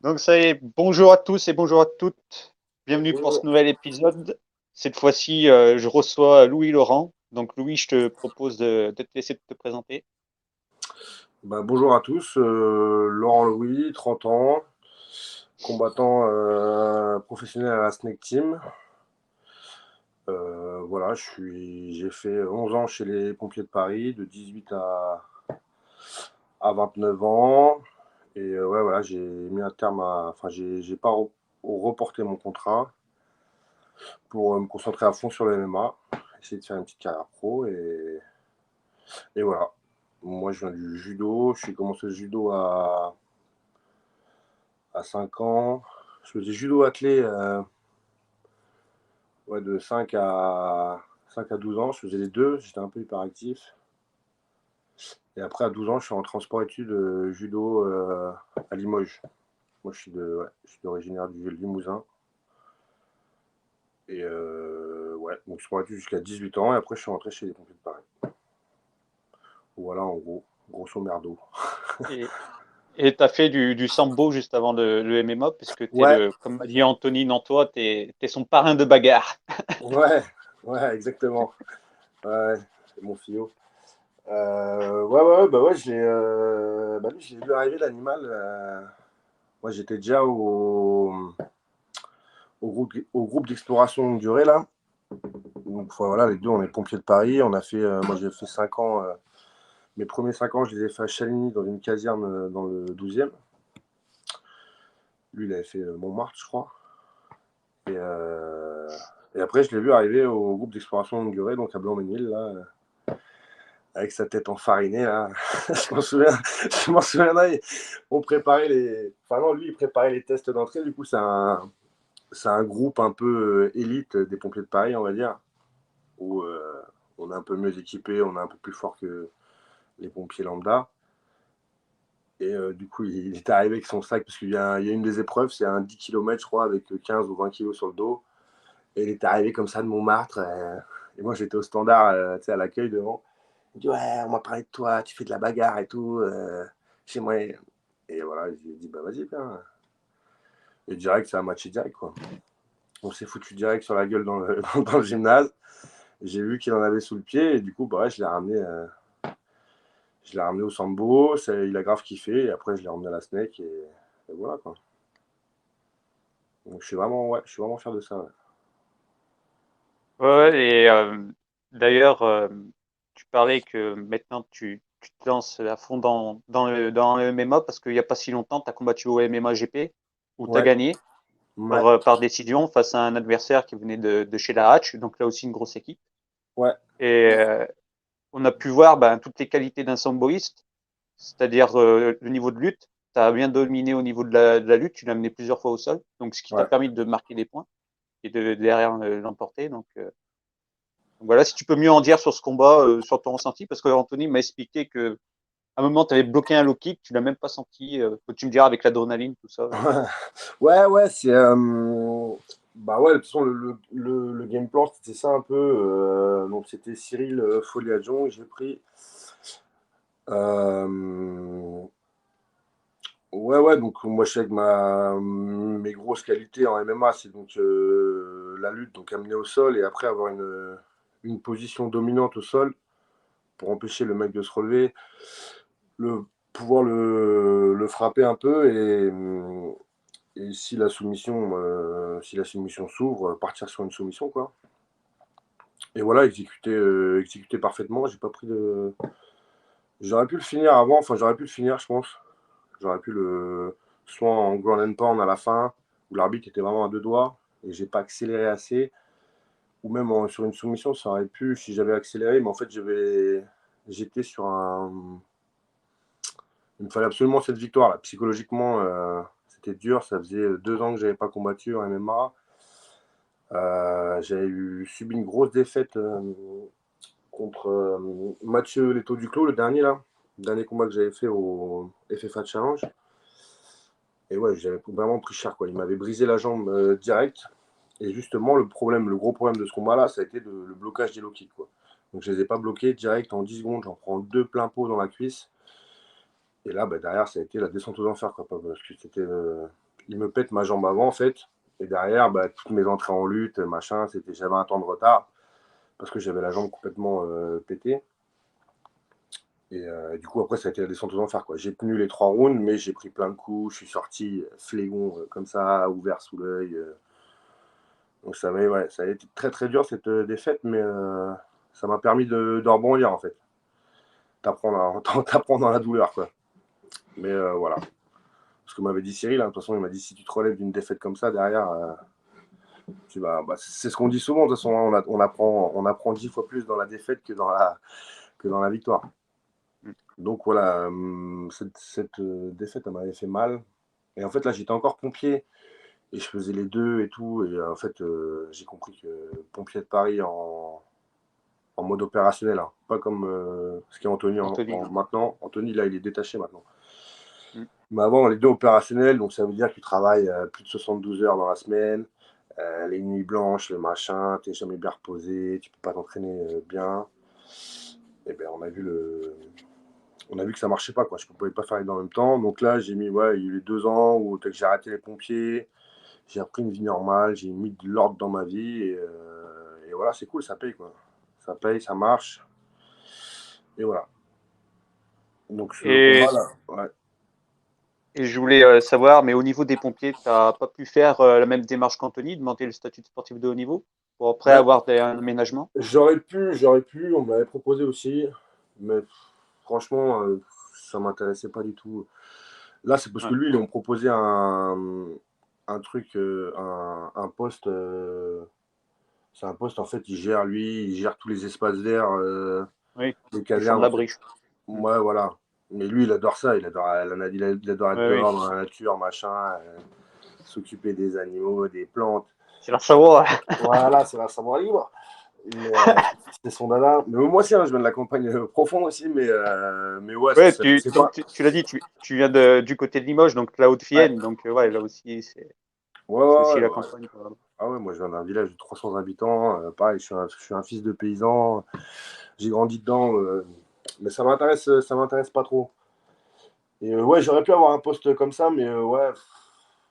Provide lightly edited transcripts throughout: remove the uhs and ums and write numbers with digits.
Donc ça y est, bonjour à tous et bonjour à toutes. Bienvenue pour ce Bonjour. nouvel épisode. Cette fois-ci, je reçois Louis Laurent. Donc Louis, je te propose de te laisser te présenter. Bonjour à tous, Laurent Louis, 30 ans, combattant professionnel à la Snake Team. Voilà, j'ai fait 11 ans chez les pompiers de Paris, de 18 à 29 ans. Et ouais, voilà, j'ai mis un terme à. Enfin, j'ai pas reporté mon contrat pour me concentrer à fond sur le MMA, essayer de faire une petite carrière pro. Et voilà. Moi, je viens du judo. Je suis commencé le judo à 5 ans. Je faisais judo athlé ouais, de 5 à 12 ans. Je faisais les deux, j'étais un peu hyperactif. Et après, à 12 ans, je suis en transport-études judo à Limoges. Moi, ouais, je suis originaire du Limousin. Et ouais, donc sport-études jusqu'à 18 ans. Et après, je suis rentré chez les pompiers de Paris. Voilà, en gros, grosso merdo. Et et tu as fait du sambo juste avant le MMA, puisque tu es Ouais, comme m'a dit Anthony Nantois, tu es son parrain de bagarre. ouais, ouais, exactement. Ouais, c'est mon fillot. Ouais, ouais, bah ouais, lui, je l'ai vu arriver l'animal. Moi, j'étais déjà au groupe d'exploration longue durée, là. Donc, voilà, les deux, on est pompiers de Paris. Moi, j'ai fait 5 ans. Mes premiers 5 ans, je les ai fait à Chaligny, dans une caserne dans le 12e. Lui, il avait fait Montmartre, je crois. Et, euh, et après, je l'ai vu arriver au groupe d'exploration longue durée, donc à Blanc-Ménil, là, avec sa tête enfarinée, là. je m'en souviens, je m'en souviendrai. On préparait les. Enfin, non, lui, il préparait les tests d'entrée. Du coup, c'est un groupe un peu élite des pompiers de Paris, on va dire, où on est un peu mieux équipé, on est un peu plus fort que les pompiers lambda. Et du coup, il est arrivé avec son sac, parce qu'il y a une des épreuves, c'est un 10 km, je crois, avec 15 ou 20 kilos sur le dos. Et il est arrivé comme ça de Montmartre. Et moi, j'étais au standard, tu sais, à l'accueil devant. Il dit, ouais, on m'a parlé de toi, tu fais de la bagarre et tout. Chez moi. Et voilà, je lui ai dit, bah vas-y, viens. Et direct, ça a matché direct, quoi. On s'est foutu direct sur la gueule dans le gymnase. J'ai vu qu'il en avait sous le pied et du coup, bah, ouais, je l'ai ramené au sambo. Il a grave kiffé et après, je l'ai ramené à la snake et voilà quoi. Donc, ouais, je suis vraiment fier de ça. Ouais. Ouais, ouais, et d'ailleurs, tu parlais que maintenant tu te lances à fond dans le MMA parce qu'il n'y a pas si longtemps, tu as combattu au MMA GP où tu as Ouais, gagné ouais, par décision face à un adversaire qui venait de chez la Hatch, donc là aussi une grosse équipe. ouais, Et on a pu voir ben, toutes les qualités d'un samboïste, c'est-à-dire le niveau de lutte. Tu as bien dominé au niveau de la lutte, tu l'as mené plusieurs fois au sol, donc ce qui t'a ouais. permis de marquer des points et de derrière l'emporter. Donc voilà, si tu peux mieux en dire sur ce combat, sur ton ressenti, parce que Anthony m'a expliqué que à un moment, tu avais bloqué un low kick, tu l'as même pas senti. Tu me diras avec l'adrénaline, tout ça. Ouais, ouais, c'est. Bah ouais, de toute façon, le game plan, c'était ça un peu. Donc, c'était Cyril Foliadjon, j'ai pris. Euh, ouais, ouais, donc moi, je sais que mes grosses qualités en MMA, c'est donc la lutte, donc amener au sol et après avoir une position dominante au sol pour empêcher le mec de se relever, le, pouvoir le frapper un peu et si la soumission s'ouvre, partir sur une soumission, quoi. Et voilà, exécuter parfaitement. J'ai pas pris de. J'aurais pu le finir avant, enfin j'aurais pu le finir, je pense. J'aurais pu le. Soit en ground and pound à la fin, où l'arbitre était vraiment à deux doigts, et j'ai pas accéléré assez. Ou même sur une soumission, ça aurait pu si j'avais accéléré, mais en fait j'étais sur un. Il me fallait absolument cette victoire là. Psychologiquement, c'était dur. Ça faisait 2 ans que j'avais pas combattu en MMA. Subi une grosse défaite contre Mathieu Leto Duclos, le dernier là, le dernier combat que j'avais fait au FFA Challenge. Et ouais, j'avais vraiment pris cher quoi. Il m'avait brisé la jambe direct. Et justement, le gros problème de ce combat-là, ça a été le blocage des low kicks quoi. Donc je les ai pas bloqués direct en 10 secondes. J'en prends deux plein pot dans la cuisse. Et là, bah, derrière, ça a été la descente aux enfers quoi. Parce que il me pète ma jambe avant, en fait. Et derrière, bah, toutes mes entrées en lutte, machin, j'avais un temps de retard parce que j'avais la jambe complètement pétée. Et du coup, après, ça a été la descente aux enfers, quoi. J'ai tenu les 3 rounds, mais j'ai pris plein de coups. Je suis sorti flégon comme ça, ouvert sous l'œil. Donc ça a été très très dur cette défaite, mais ça m'a permis de rebondir, en fait. T'apprends dans la douleur, quoi. Mais voilà. Ce que m'avait dit Cyril, hein, de toute façon, il m'a dit si tu te relèves d'une défaite comme ça, derrière, c'est ce qu'on dit souvent, de toute façon, hein, on apprend 10 fois plus dans la défaite que dans la victoire. Donc voilà, cette défaite, elle m'avait fait mal. Et en fait, là, j'étais encore pompier et je faisais les deux et tout. Et en fait, j'ai compris que pompier de Paris en mode opérationnel, hein, pas comme ce qu'est Anthony Anthony. maintenant. Anthony, là, il est détaché maintenant. Mm. Mais avant, les deux opérationnels, donc ça veut dire que tu travailles plus de 72 heures dans la semaine, les nuits blanches, le machin, tu n'es jamais bien reposé, tu peux pas t'entraîner bien. Et ben on a vu que ça marchait pas, quoi. Je ne pouvais pas faire les deux en même temps. Donc là, il y a eu les 2 ans où j'ai arrêté les pompiers, j'ai repris une vie normale, j'ai mis de l'ordre dans ma vie et voilà, c'est cool, ça paye, quoi. Ça paye, ça marche. Et voilà. Donc ce Et, combat-là, ouais. et je voulais savoir, mais au niveau des pompiers, tu n'as pas pu faire la même démarche qu'Anthony, demander le statut de sportif de haut niveau, pour après Ouais, avoir un aménagement? j'aurais pu, on me l'avait proposé aussi, mais franchement, ça m'intéressait pas du tout. Là, c'est parce que Ouais. lui, ils ont proposé un truc, un poste. C'est un poste, en fait, il gère tous les espaces verts Oui, des du champ de casernes, en fait. l'abri. Mm. Ouais, voilà. Mais lui, il adore ça, il adore être Oui, oui. dehors dans la nature, machin, s'occuper des animaux, des plantes. C'est la savoir. Voilà, c'est la savoir libre. Mais c'est son dada. Mais moi aussi, hein, je viens de la campagne profonde aussi, mais ouais, Ouais, c'est comme pas. tu l'as dit, tu viens du côté de Limoges, donc la Ouais, Haute-Vienne, donc ouais, là aussi, ouais, c'est ouais, aussi ouais, la ouais. campagne, quoi. Ah ouais, moi je viens d'un village de 300 habitants. Pareil, je suis un fils de paysan. J'ai grandi dedans, mais ça m'intéresse pas trop. Et ouais, j'aurais pu avoir un poste comme ça, mais ouais,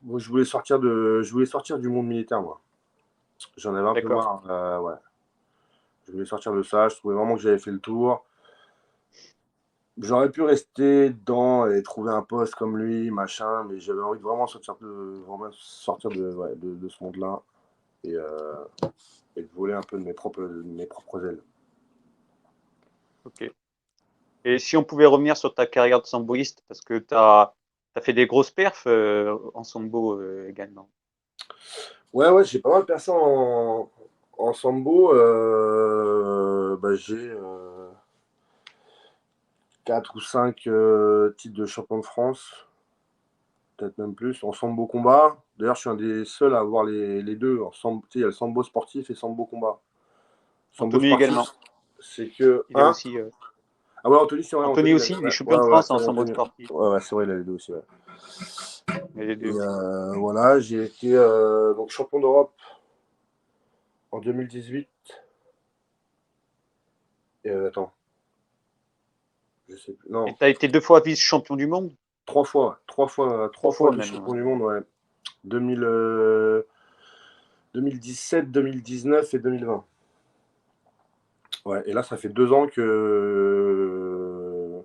moi, je voulais sortir du monde militaire, moi. J'en avais un peu D'accord. marre, ouais. Je voulais sortir de ça. Je trouvais vraiment que j'avais fait le tour. J'aurais pu rester dedans et trouver un poste comme lui, machin, mais j'avais envie de vraiment sortir de ce monde-là et de voler un peu de mes propres ailes. Ok. Et si on pouvait revenir sur ta carrière de samboïste, parce que tu as fait des grosses perfs en sambo également. Ouais, ouais, j'ai pas mal percé en sambo. Bah, j'ai 4 ou 5 titres de champion de France, peut-être même plus, en sambo combat. D'ailleurs, je suis un des seuls à avoir les deux. En sambo, tu sais, il y a le sambo sportif et sambo combat. Sambo Anthony sportif, également. c'est que. Il est Hein? aussi. Ah ouais, Anthony, c'est vrai, Anthony Anthony, aussi, il est ouais, champion ouais, de ouais, France c'est en vrai, sambo Anthony. sportif. Ouais, ouais, c'est vrai, il a les deux aussi, ouais. Il y a les Et deux. voilà, j'ai été donc champion d'Europe en 2018. Et attends, je sais plus. Et Non, tu as été 2 fois vice-champion du monde? 3 fois. 3 fois, 3 fois même. vice-champion du monde, ouais. 2000, 2017, 2019 et 2020. Ouais, et là, ça fait 2 ans que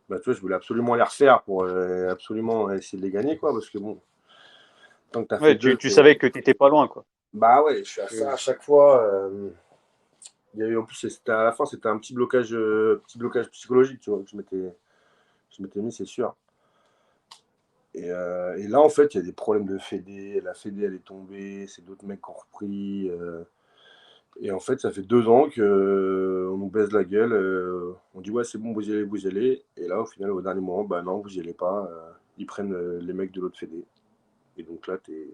bah, tu vois, je voulais absolument les refaire pour absolument essayer de les gagner, quoi, parce que bon, tant que tu as fait Ouais, deux, tu savais que tu n'étais pas loin, quoi. bah ouais, je suis à ça Euh, à chaque fois. Il y a eu, en plus, c'était à la fin, c'était un petit blocage psychologique, tu vois, que je m'étais mis, c'est sûr. Et là, en fait, il y a des problèmes de Fédé. La Fédé, elle est tombée, c'est d'autres mecs qui ont repris. Et en fait, ça fait 2 ans qu'on nous baise la gueule. On dit, ouais, c'est bon, vous y allez, vous y allez. Et là, au final, au dernier moment, bah non, vous y allez pas. Ils prennent les mecs de l'autre Fédé. Et donc là, t'es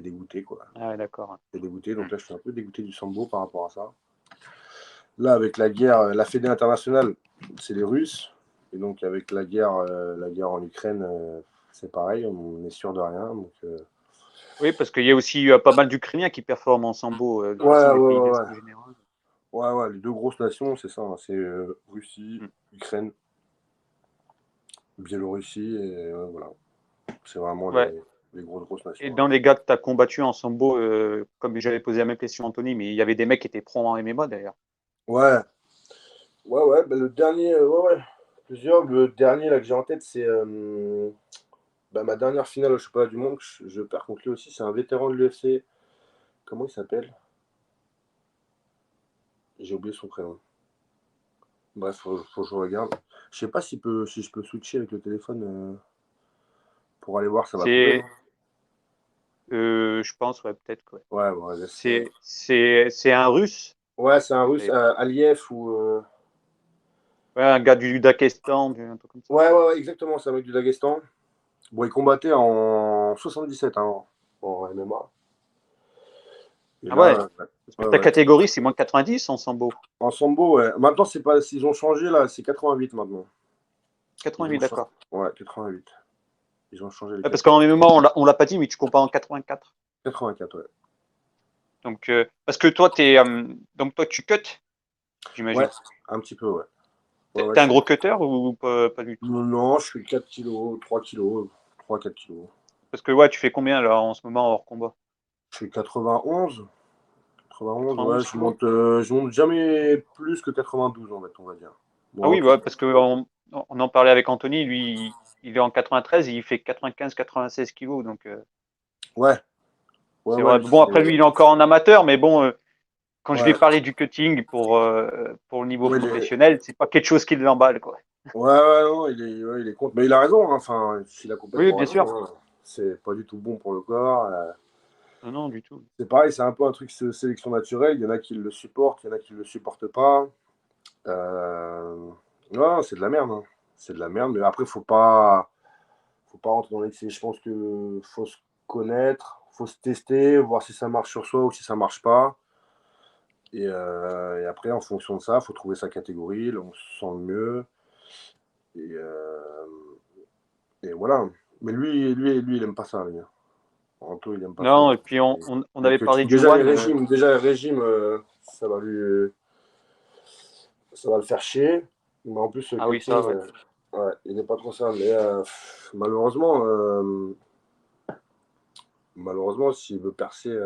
dégoûté, quoi. Ah ouais, d'accord. T'es dégoûté. Hmm. Donc là, je suis un peu dégoûté du sambo par rapport à ça. Là, avec la guerre, la Fédé internationale, c'est les Russes. Et donc, avec la guerre en Ukraine, c'est pareil, on est sûr de rien. Donc, Oui, parce qu'il y a aussi pas mal d'Ukrainiens qui performent en sambo. De toute ouais, façon, ouais, les pays ouais, d'Est ouais. en général. Ouais, ouais, les deux grosses nations, c'est ça, hein, c'est Russie, Hmm. Ukraine, Biélorussie, et voilà. C'est vraiment Ouais. les grosses nations. Et dans les gars que tu as combattu en sambo, comme j'avais posé la même question à Anthony, mais il y avait des mecs qui étaient pros en MMA d'ailleurs. Ouais, ouais. Le dernier, ouais. Plusieurs. Le dernier là que j'ai en tête, c'est ma dernière finale au championnat du monde. Je perds contre lui aussi. C'est un vétéran de l'UFC. Comment il s'appelle? J'ai oublié son prénom. Bref, faut que je regarde. Je sais pas si je peux switcher avec le téléphone pour aller voir, ça va couper. C'est, je pense, ouais, peut-être que ouais. Ouais, C'est un Russe, ouais, c'est un russe, et- Aliev ou. ouais, un gars du Daghestan, un truc comme ça. Ouais, exactement, c'est un mec du Daghestan. Bon, il combattait en 77 hein, en MMA. Et Ah ouais, là, parce que ta ouais. catégorie, c'est moins de 90 en sambo. En sambo, ouais. Maintenant, c'est pas, ils ont changé là, c'est 88 maintenant. Ils 88, ont changé. d'accord. Ouais, 88. Ils ont changé les Ouais, parce qu'en catégories. MMA, on l'a pas dit, mais tu compares en 84. 84, ouais. Donc, parce que toi, donc toi, tu cut, Ouais, j'imagine. un petit peu, ouais. Ouais, T'es un gros cutter ou pas du tout? Non, je suis 4 kilos, 3 kilos, 3-4 kilos. Parce que ouais, tu fais combien là en ce moment hors combat? Je suis 91. 91, ouais, 91 kilos? je monte jamais plus que 92 en fait, on va dire. Ah Bon, oui, bah, parce que on en parlait avec Anthony, lui, il est en 93, il fait 95-96 kilos, donc ouais, c'est ouais, vrai. lui, Bon, après lui, il est encore en amateur, mais bon, quand je lui ai ouais, parlé du cutting pour le niveau ouais, il est, professionnel, c'est pas quelque chose qui l'emballe, quoi. ouais, non, il est contre, mais il a raison, hein, enfin, il a Oui, complètement bien raison, sûr. hein. C'est pas du tout bon pour le corps. Non, non, du tout. C'est pareil, c'est un peu un truc de sélection naturelle. Il y en a qui le supportent, il y en a qui le supportent pas. Euh, non, c'est de la merde, hein. C'est de la merde, mais après, faut pas rentrer dans l'excès. Je pense que faut se connaître, faut se tester, voir si ça marche sur soi ou si ça marche pas. Et après, en fonction de ça, il faut trouver sa catégorie, là, on se sent le mieux. Et, euh, et voilà. Mais lui, il aime pas ça, lui. Anto, il aime pas ça. Non, et puis on Le avait parlé coaching, du One. déjà, les régimes, ça va le faire chier. Mais en plus, le Ah oui, ça, cutting, ouais. ouais, il n'est pas trop ça. Mais malheureusement, s'il veut percer,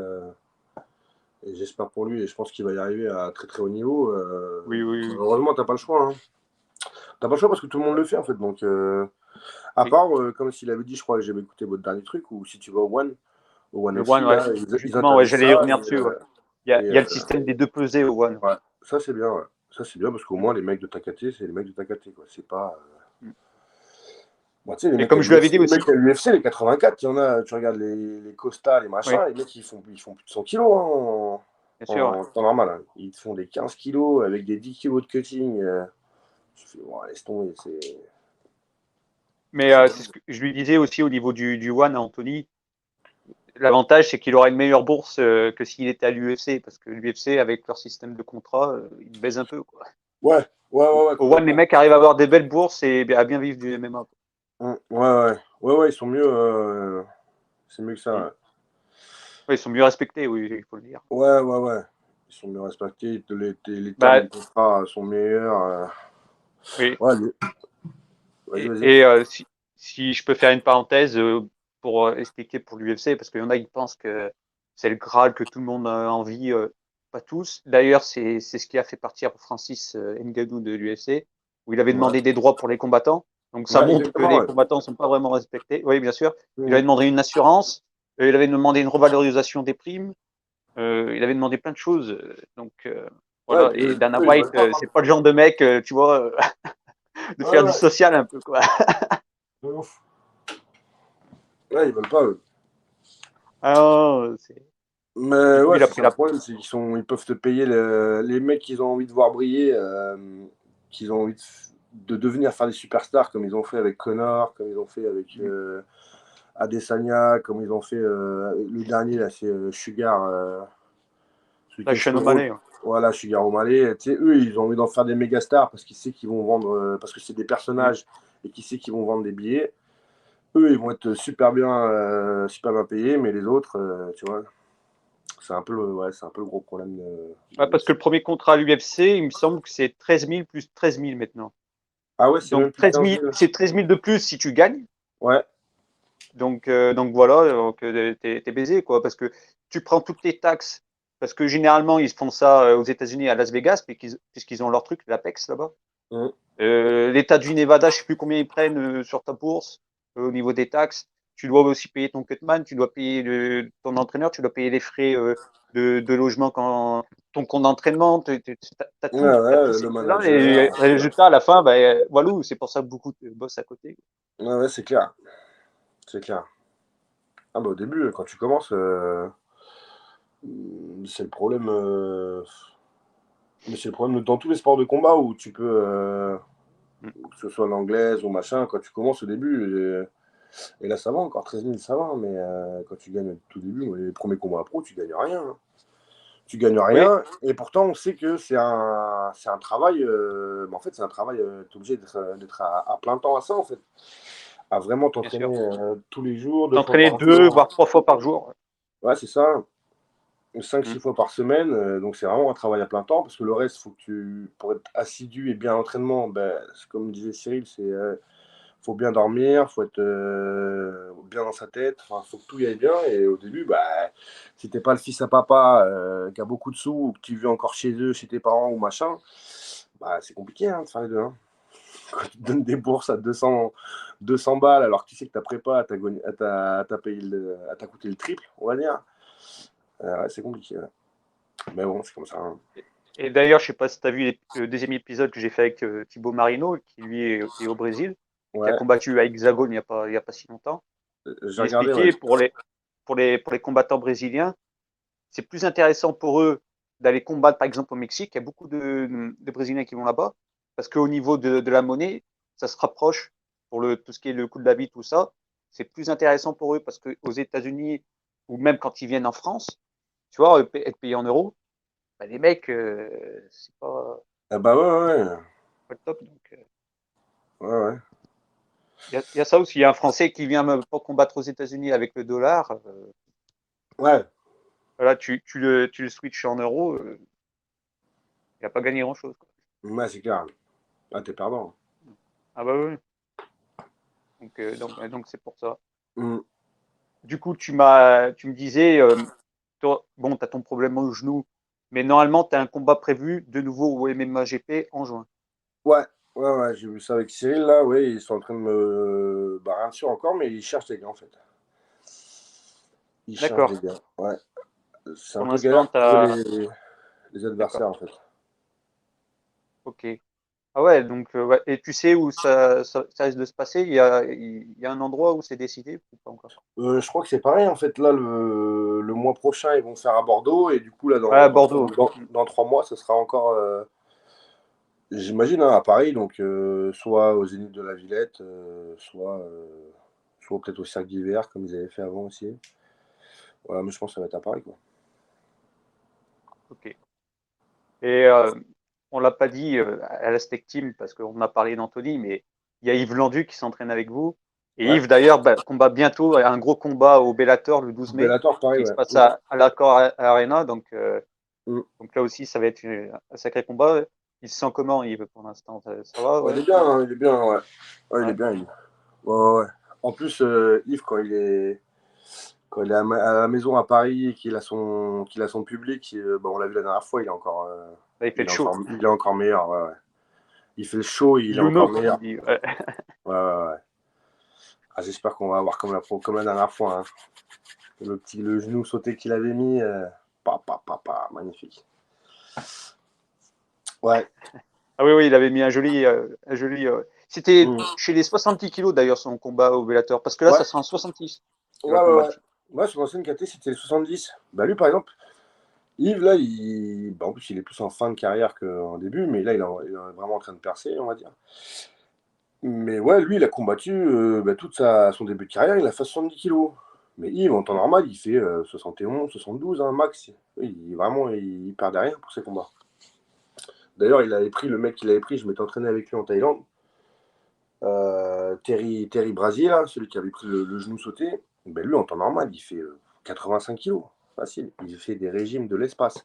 et j'espère pour lui, et je pense qu'il va y arriver à très très haut niveau, Oui, oui, oui. malheureusement, t'as pas le choix, hein. T'as pas le choix parce que tout le monde le fait en fait. Donc, à Oui. part, comme s'il avait dit, je crois que j'avais écouté votre dernier truc, ou si tu vas au One Le One, FC, ouais. là, ils Justement, ouais, interdisent j'allais y ça. revenir dessus, ouais. Et, Il y a le système des deux pesées au One. ouais, ça c'est bien, ouais. Ça c'est bien parce qu'au moins les mecs de Takate, c'est les mecs de Takate, quoi. C'est pas. Bon, tu sais, Et comme je l'avais dit Les mecs aussi, à l'UFC, les 84, il y en a, tu regardes les Costa, les machins, oui, les mecs ils font plus de 100 kilos hein, bien sûr, ouais. en temps normal, hein. Ils te font des 15 kilos avec des 10 kilos de cutting. Tu fais, ouais, laisse tomber, Mais c'est c'est ce que je lui disais aussi au niveau du One à Anthony. L'avantage, c'est qu'il aura une meilleure bourse que s'il était à l'UFC, parce que l'UFC, avec leur système de contrat, ils baisent un peu, quoi. Ouais, Au One, les complètement. mecs arrivent à avoir des belles bourses et à bien vivre du MMA. Ouais, ils sont mieux, c'est mieux que ça. Mm. Ouais. Ouais, ils sont mieux respectés, oui, il faut le dire. Ouais. Ils sont mieux respectés, les termes Bah, du contrat sont meilleurs. oui. Ouais, vas-y. Si je peux faire une parenthèse pour expliquer pour l'UFC, parce qu'il y en a qui pensent que c'est le Graal que tout le monde a envie, pas tous. D'ailleurs, c'est ce qui a fait partir Francis Ngannou de l'UFC, où il avait Ouais, demandé des droits pour les combattants. Donc ça ouais, montre que exactement, les ouais. combattants ne sont pas vraiment respectés. Oui, bien sûr. Il avait Mhm. demandé une assurance, il avait demandé une revalorisation des primes, il avait demandé plein de choses. Donc Ouais, voilà. puis Et Dana ils White, veulent pas. c'est pas le genre de mec, tu vois, de faire du Ouais, social un peu, quoi. de ouf. Ouais, ils veulent pas, eux. Ah, Mais du coup, ouais, il a c'est pris ça le la. problème, c'est ils peuvent te payer les mecs qu'ils ont envie de voir briller, qu'ils ont envie de devenir faire des superstars comme ils ont fait avec Connor, comme ils ont fait avec Adesanya, comme ils ont fait le dernier là, c'est Sugar, celui qui La a les chaîne cheveux au roses. Malais. Voilà, Sugar O'Malley. Tu sais, eux, ils ont envie d'en faire des méga stars parce qu'ils savent qu'ils vont vendre, parce que c'est des Oui. personnages et qu'ils savent qu'ils vont vendre des billets. Eux, ils vont être super bien payés, mais les autres, tu vois, c'est un peu le gros problème de Ouais, parce que l'UFC. le premier contrat à l'UFC, il me semble que c'est 13 000 plus 13 000 maintenant. Ah ouais, c'est même Donc plus 15 000. c'est 13 000 de plus si tu gagnes. Ouais, Donc voilà, donc t'es baisé, quoi, parce que tu prends toutes les taxes, parce que généralement, ils font ça aux États-Unis, à Las Vegas, puisqu'ils ont leur truc, l'Apex, là-bas. Hum. L'État du Nevada, je sais plus combien ils prennent sur ta bourse au niveau des taxes. Tu dois aussi payer ton cutman, tu dois payer ton entraîneur, tu dois payer les frais de logement quand ton compte d'entraînement, t'as Ouais, tout, t'as tous ouais, ces le frais-là et manager. résultat à la fin, ben voilà, c'est pour ça que beaucoup bossent à côté. Ouais, ouais, c'est clair. C'est clair. Ah bah au début, quand tu commences, c'est le problème. Mais c'est le problème dans tous les sports de combat où tu peux, Mm. que ce soit l'anglaise ou machin, quand tu commences au début, et là ça va encore, 13 000 ça va, mais quand tu gagnes au tout début, les premiers combats pro, tu gagnes rien, hein. Tu gagnes Oui, rien, et pourtant on sait que c'est un travail, mais en fait c'est un travail, tu es obligé d'être à plein temps à ça en fait, à vraiment bien sûr. t'entraîner tous les jours, 2 fois T'entraîner par 2, jour. voire 3 fois par jour. Ouais, c'est ça. Cinq Mm. six fois par semaine, donc c'est vraiment un travail à plein temps, parce que le reste, faut que pour être assidu et bien à l'entraînement, ben, comme disait Cyril, faut bien dormir, faut être bien dans sa tête, enfin, faut que tout y aille bien. Et au début, bah, si t'es pas le fils à papa qui a beaucoup de sous, ou que tu vis encore chez eux, chez tes parents ou machin, bah, c'est compliqué hein, de faire les deux, hein. Quand tu te donnes des bourses à 200 balles, alors que tu sais que ta prépa, t'a coûté le triple, on va dire, ouais, c'est compliqué, ouais. Mais bon, c'est comme ça, hein. Et d'ailleurs, je sais pas si tu as vu le deuxième épisode que j'ai fait avec Thibaut Marino, qui lui est au Brésil, et qui a Ouais, combattu à Hexagone il y a pas si longtemps. j'ai Il regardé, ouais. expliquait pour les combattants brésiliens, c'est plus intéressant pour eux d'aller combattre par exemple au Mexique. Il y a beaucoup de Brésiliens qui vont là-bas, parce qu'au niveau de la monnaie, ça se rapproche pour tout ce qui est le coût de la vie, tout ça. C'est plus intéressant pour eux parce qu'aux États-Unis, ou même quand ils viennent en France, tu vois, être payé en euros, bah, les mecs, c'est Ah bah ouais, ouais, pas le top. Donc, ouais, ouais. il y a ça aussi. Il y a un Français qui vient pour combattre aux États-Unis avec le dollar. Ouais, Voilà, tu le switches en euros, il n'a pas gagné grand-chose, quoi. ouais, c'est clair. Ah, t'es perdant. Ah bah oui. Donc c'est pour ça. Mm. Du coup, tu me disais, toi, bon, tu as ton problème au genou, mais normalement, tu as un combat prévu de nouveau au MMA GP en juin. Ouais, ouais, ouais, j'ai vu ça avec Cyril, là, ouais, ils sont en train de me. Bah, rien de sûr encore, mais ils cherchent des gars, en fait. Ils cherchent D'accord. des gars, ouais. C'est un Pour peu l'instant, galère tu pour trouver as. les D'accord. adversaires, en fait. Ok. Ah ouais, donc, ouais. Et tu sais où ça risque de se passer? Il y a un endroit où c'est décidé ou pas encore? Je crois que c'est pareil, en fait. Là, le mois prochain, ils vont faire à Bordeaux, et du coup, là, Ouais, à Bordeaux. dans 3 mois, ça sera encore, j'imagine, hein, à Paris, donc soit au Zénith de la Villette, soit peut-être au Cirque d'Hiver, comme ils avaient fait avant aussi. Voilà, mais je pense que ça va être à Paris, quoi. Ok. Et on l'a pas dit à la Steak Team parce qu'on a parlé d'Anthony, mais il y a Yves Landu qui s'entraîne avec vous. Et Ouais. Yves, d'ailleurs, bah, combat bientôt un gros combat au Bellator le 12 mai Bellator, pareil, qui se ouais. passe à l'Accor Arena. Mm. Donc là aussi, ça va être un sacré combat. Il se sent comment, Yves, pour l'instant? Ça va, Ouais, il ouais? est bien, hein, il est bien, ouais. Ouais, il est Ouais. bien, Yves. Ouais, ouais, ouais. En plus, Yves, quand il est à la maison à Paris et qu'il a son public, bah, on l'a vu la dernière fois, Là, il fait le show. il est encore meilleur. Ouais, ouais. Il fait le show, il est encore Luno, comme il meilleur. dit. Ouais. Ouais, ouais, ouais. Ah, j'espère qu'on va avoir comme la dernière fois, hein. Le genou sauté qu'il avait mis, magnifique. Ouais. Ah oui, oui, il avait mis un joli. C'était Mm. chez les 70 kilos d'ailleurs son combat au Bellator, parce que là, Ouais, ça sera en 66 qu'il va ouais, ouais, ouais. combattre. Ouais, sur l'ancienne KT, c'était le 70. Bah, lui, par exemple, Yves, là, bah, en plus, il est plus en fin de carrière qu'en début, mais là, il est vraiment en train de percer, on va dire. Mais ouais, lui, il a combattu bah, son début de carrière, il a fait 70 kilos. Mais Yves, en temps normal, il fait 71, 72, hein, max. Vraiment, il perdait rien pour ses combats. D'ailleurs, le mec qu'il avait pris, je m'étais entraîné avec lui en Thaïlande. Terry Brasil, là, celui qui avait pris le genou sauté. Ben, lui, en temps normal, il fait 85 kilos. Facile. Il fait des régimes de l'espace.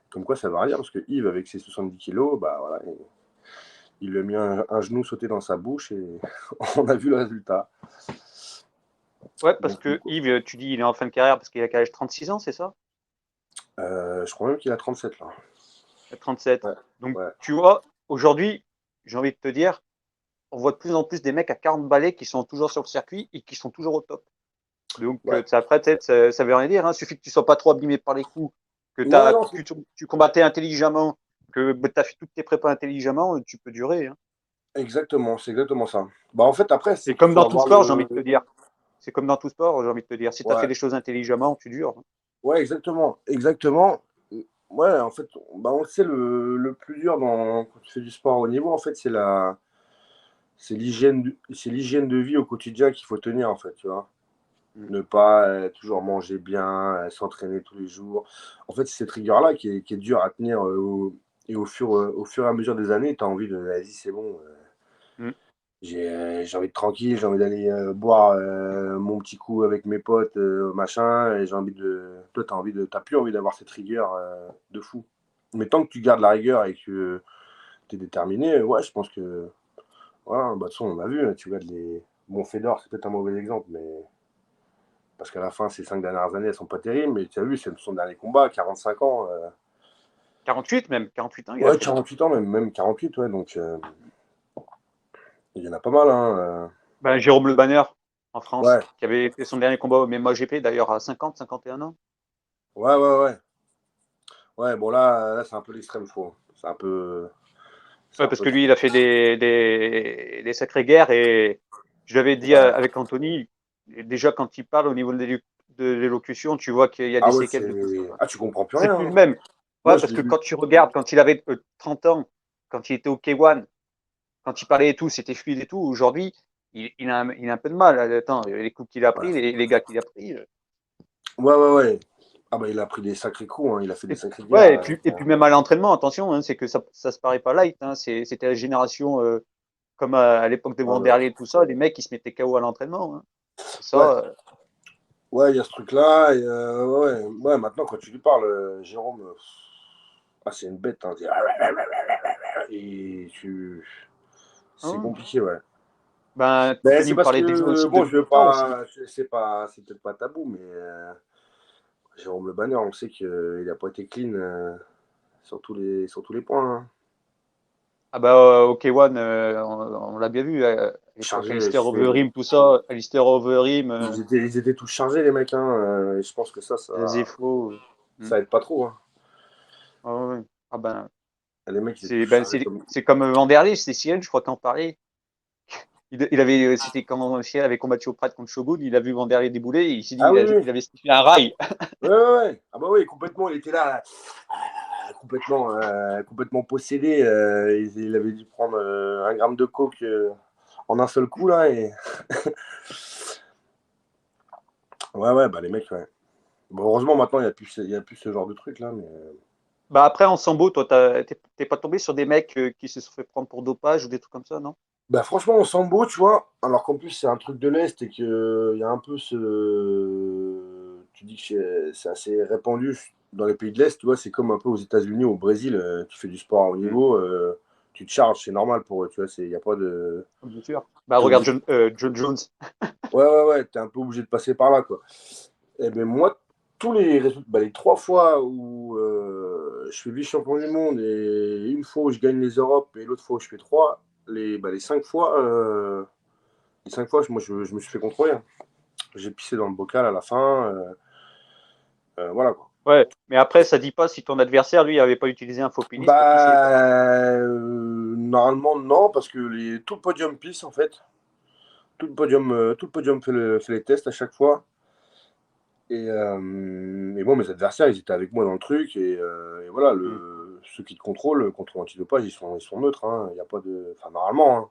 Comme quoi, ça va rien, parce que Yves, avec ses 70 kilos, bah voilà, il lui a mis un genou sauté dans sa bouche et on a vu le résultat. Ouais, parce Donc, que Yves, tu dis il est en fin de carrière parce qu'il a quel âge? 36 ans, c'est ça? je crois même qu'il a 37 là. 37. Ouais, Donc, ouais, tu vois, aujourd'hui, j'ai envie de te dire, on voit de plus en plus des mecs à 40 balais qui sont toujours sur le circuit et qui sont toujours au top. Donc, ouais. après, peut-être, ça veut rien dire. Hein. Suffit que tu sois pas trop abîmé par les coups, que Ouais, non, tu combattais intelligemment, que tu as fait toutes tes prépas intelligemment, tu peux durer. Hein. c'est exactement ça. Bah, en fait, après, c'est C'est qu'il comme faut dans tout avoir sport, j'ai envie le. de te dire. C'est comme dans tout sport, j'ai envie de te dire. Si tu as fait Ouais, les choses intelligemment, tu dures. Hein. ouais, exactement. Exactement. Ouais, en fait, bah, on le sait, le plus dur quand tu fais du sport à haut niveau, en fait, c'est l'hygiène de vie au quotidien qu'il faut tenir, en fait, tu vois. Mm. Ne pas toujours manger bien, s'entraîner tous les jours. En fait, c'est cette rigueur-là qui est dure à tenir. Et au fur et à mesure des années, tu as envie de, vas-y, c'est bon. Mm. J'ai envie de tranquille, j'ai envie d'aller boire mon petit coup avec mes potes, machin, et j'ai envie de. Toi, t'as plus envie d'avoir cette rigueur de fou. Mais tant que tu gardes la rigueur et que tu es déterminé, ouais, je pense que. Voilà, bah, de toute façon, on a vu, hein, tu vois, Bon, Fedor, c'est peut-être un mauvais exemple, mais. Parce qu'à la fin, ces 5 dernières années, elles sont pas terribles, mais tu as vu, c'est son dernier combat, 45 ans. 48 même, 48 ans, il a Ouais, Fedor. 48 ans, même 48, ouais, donc il y en a pas mal, hein. Ben, Jérôme Le Banner, en France, Ouais, qui avait fait son dernier combat au MotoGP, d'ailleurs à 50, 51 ans. ouais, ouais, ouais. Ouais, bon, là c'est un peu l'extrême, je trouve. C'est un peu. C'est Ouais, un parce peu que lui, trop. il a fait des sacrées guerres et je l'avais dit Ouais. avec Anthony, déjà quand il parle au niveau de l'élocution, tu vois qu'il y a des Ah ouais, séquelles c'est. de tout ça. Quoi. Ah, tu comprends plus C'est rien, plus le hein. même. Moi, Ouais, je parce l'ai que vu. quand tu regardes, quand il avait 30 ans, quand il était au K1, quand il parlait et tout, c'était fluide et tout. Aujourd'hui, il a un peu de mal. Attends, les coups qu'il a Ouais. pris, les gars qu'il a pris. Ouais, ouais, ouais. Ah bah, il a pris des sacrés coups, hein. Il a fait des Et, sacrées guerres. ouais, et puis même à l'entraînement, attention, hein, c'est que ça se paraît pas light. Hein, c'était la génération comme à l'époque de Ouais, ouais. Vanderlei et tout ça, les mecs ils se mettaient KO à l'entraînement. Hein. Ouais, Ça, ouais, il y a ce truc-là. Et, ouais, ouais, maintenant, quand tu lui parles, Jérôme, ah, c'est une bête, hein. Et tu. C'est hein. compliqué, ouais. Ben, Mais Tony c'est me parce parlait déjà que, aussi de bon, je veux Guingamp aussi. pas, c'est peut-être pas tabou, mais Jérôme Le Banner, on sait qu'il n'a pas été clean sur tous les points, hein. Ah bah au K1, on l'a bien vu à l'époque, Chargé, Alistair Overeem, tout ça, Alistair Overeem, ils étaient tous chargés, les mecs, hein, et je pense que Zefo. ça aide pas trop, hein. Ah ouais. Ah ben, Les mecs, ils étaient tous ben, chargés comme. c'est comme Vanderlei, c'est Ciel, je crois qu'en parlait. Il avait, c'était quand Ciel avait combattu au Pride contre Shogun, il a vu Vanderlei débouler, et il s'est dit, Ah oui, oui. il avait sniffé un rail. Ouais, ouais, ouais. Ah bah oui, complètement, il était là, complètement possédé. Il avait dû prendre 1 gramme de coke en un seul coup, là. Et. Ouais, ouais, bah les mecs, ouais. Bon, heureusement, maintenant, il y a plus ce genre de truc, là. Mais. Bah après, en sambo, toi, t'es pas tombé sur des mecs qui se sont fait prendre pour dopage ou des trucs comme ça, non? Bah franchement, on sent beau, tu vois. Alors qu'en plus, c'est un truc de l'Est et qu'il y a un peu ce. Tu dis que c'est assez répandu dans les pays de l'Est, tu vois. C'est comme un peu aux États-Unis, au Brésil, tu fais du sport à haut Mm. niveau, tu te charges, c'est normal pour eux, tu vois. Il n'y a pas de. Bien sûr. Bah T'es regarde obligé. John Jones. Ouais, ouais, ouais, t'es un peu obligé de passer par là, quoi. Et ben moi, les 3 fois où je fais vice-champion du monde et une fois où je gagne les Europes et l'autre fois où je fais 3, les 5 fois, moi, je me suis fait contrôler, hein. J'ai pissé dans le bocal à la fin. Voilà, quoi. Ouais, mais après, ça dit pas si ton adversaire, lui, avait pas utilisé un faux pénis pour pisser. Quoi. Normalement, non, parce que tout le podium pisse, en fait. Tout le podium fait les tests à chaque fois. Et bon, mes adversaires, ils étaient avec moi dans le truc. Et voilà, Mm. ceux qui te contrôlent, le contrôle antidopage, ils sont neutres, hein. Il y a pas de. Enfin, normalement, hein.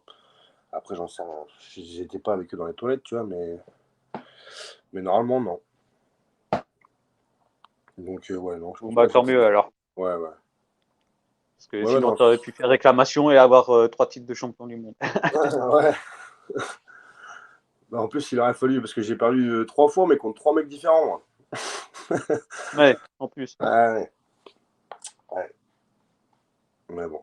Après, j'en sais rien. J'étais pas avec eux dans les toilettes, tu vois, mais normalement, non. Donc, ouais, non, je Bon, pense bah pas que tant j'étais. mieux alors. Ouais, ouais. Parce que Ouais, ouais, sinon, non. tu aurais pu faire réclamation et avoir 3 titres de champion du monde. Ouais. Bah, en plus, il aurait fallu, parce que j'ai perdu 3 fois, mais contre 3 mecs différents, moi. Ouais, en plus. Ouais, ouais. Mais bon.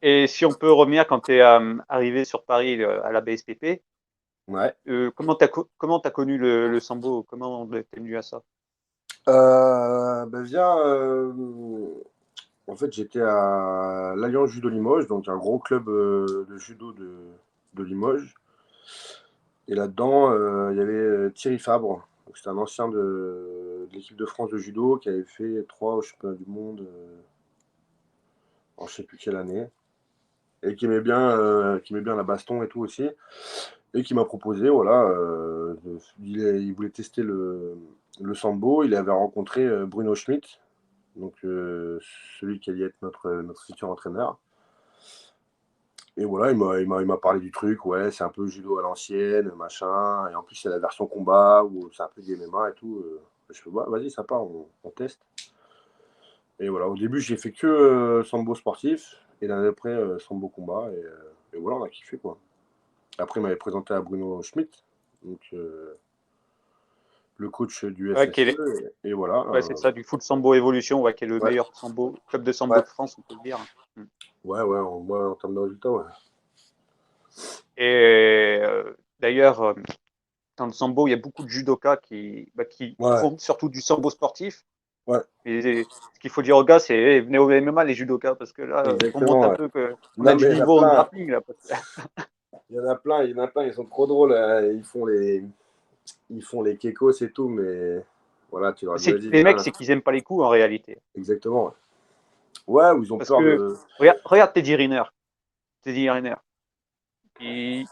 Et si on peut revenir quand tu es arrivé sur Paris à la BSPP, Ouais. Comment t'as connu le sambo? Comment t'es venu à ça? Viens, en fait, j'étais à l'Alliance Judo Limoges, donc un gros club de judo de Limoges. Et là-dedans, il y avait Thierry Fabre. Donc, c'était un ancien de l'équipe de France de judo qui avait fait 3 au championnat du monde en je sais plus quelle année. Et qui aimait bien la baston et tout aussi. Et qui m'a proposé, voilà, il voulait tester le sambo. Il avait rencontré Bruno Schmitt, donc celui qui allait être notre futur entraîneur. Et voilà, il m'a parlé du truc, ouais, c'est un peu judo à l'ancienne, machin. Et en plus, c'est la version combat, où c'est un peu du MMA et tout. Je fais, ouais, vas-y, ça part, on teste. Et voilà, au début, j'ai fait que sambo sportif. Et l'année après, sambo combat. Et voilà, on a kiffé, quoi. Après, il m'avait présenté à Bruno Schmitt, donc le coach du Ouais, FSE. Et voilà. ouais, c'est ça, du full sambo évolution, ouais, qui est le Ouais, meilleur club de sambo ouais, de France, on peut le dire. Mm. ouais, moi, en termes de résultats, ouais. Et d'ailleurs, dans le sambo, il y a beaucoup de judokas qui Ouais, font surtout du sambo sportif. ouais, Et ce qu'il faut dire aux gars, c'est hey, venez au MMA les judokas, parce que là, on montre exactement, un ouais. peu qu'on a Non, du mais il y en a niveau en plein. grappling. Là, Ils sont trop drôles. Ils font les kekos et tout, mais voilà, tu leur dis, vas-y, Les mecs, viens. c'est qu'ils aiment pas les coups en réalité. Exactement. Ouais, ou ils ont Parce peur que, de. regarde Teddy Riner. Teddy Riner. Il-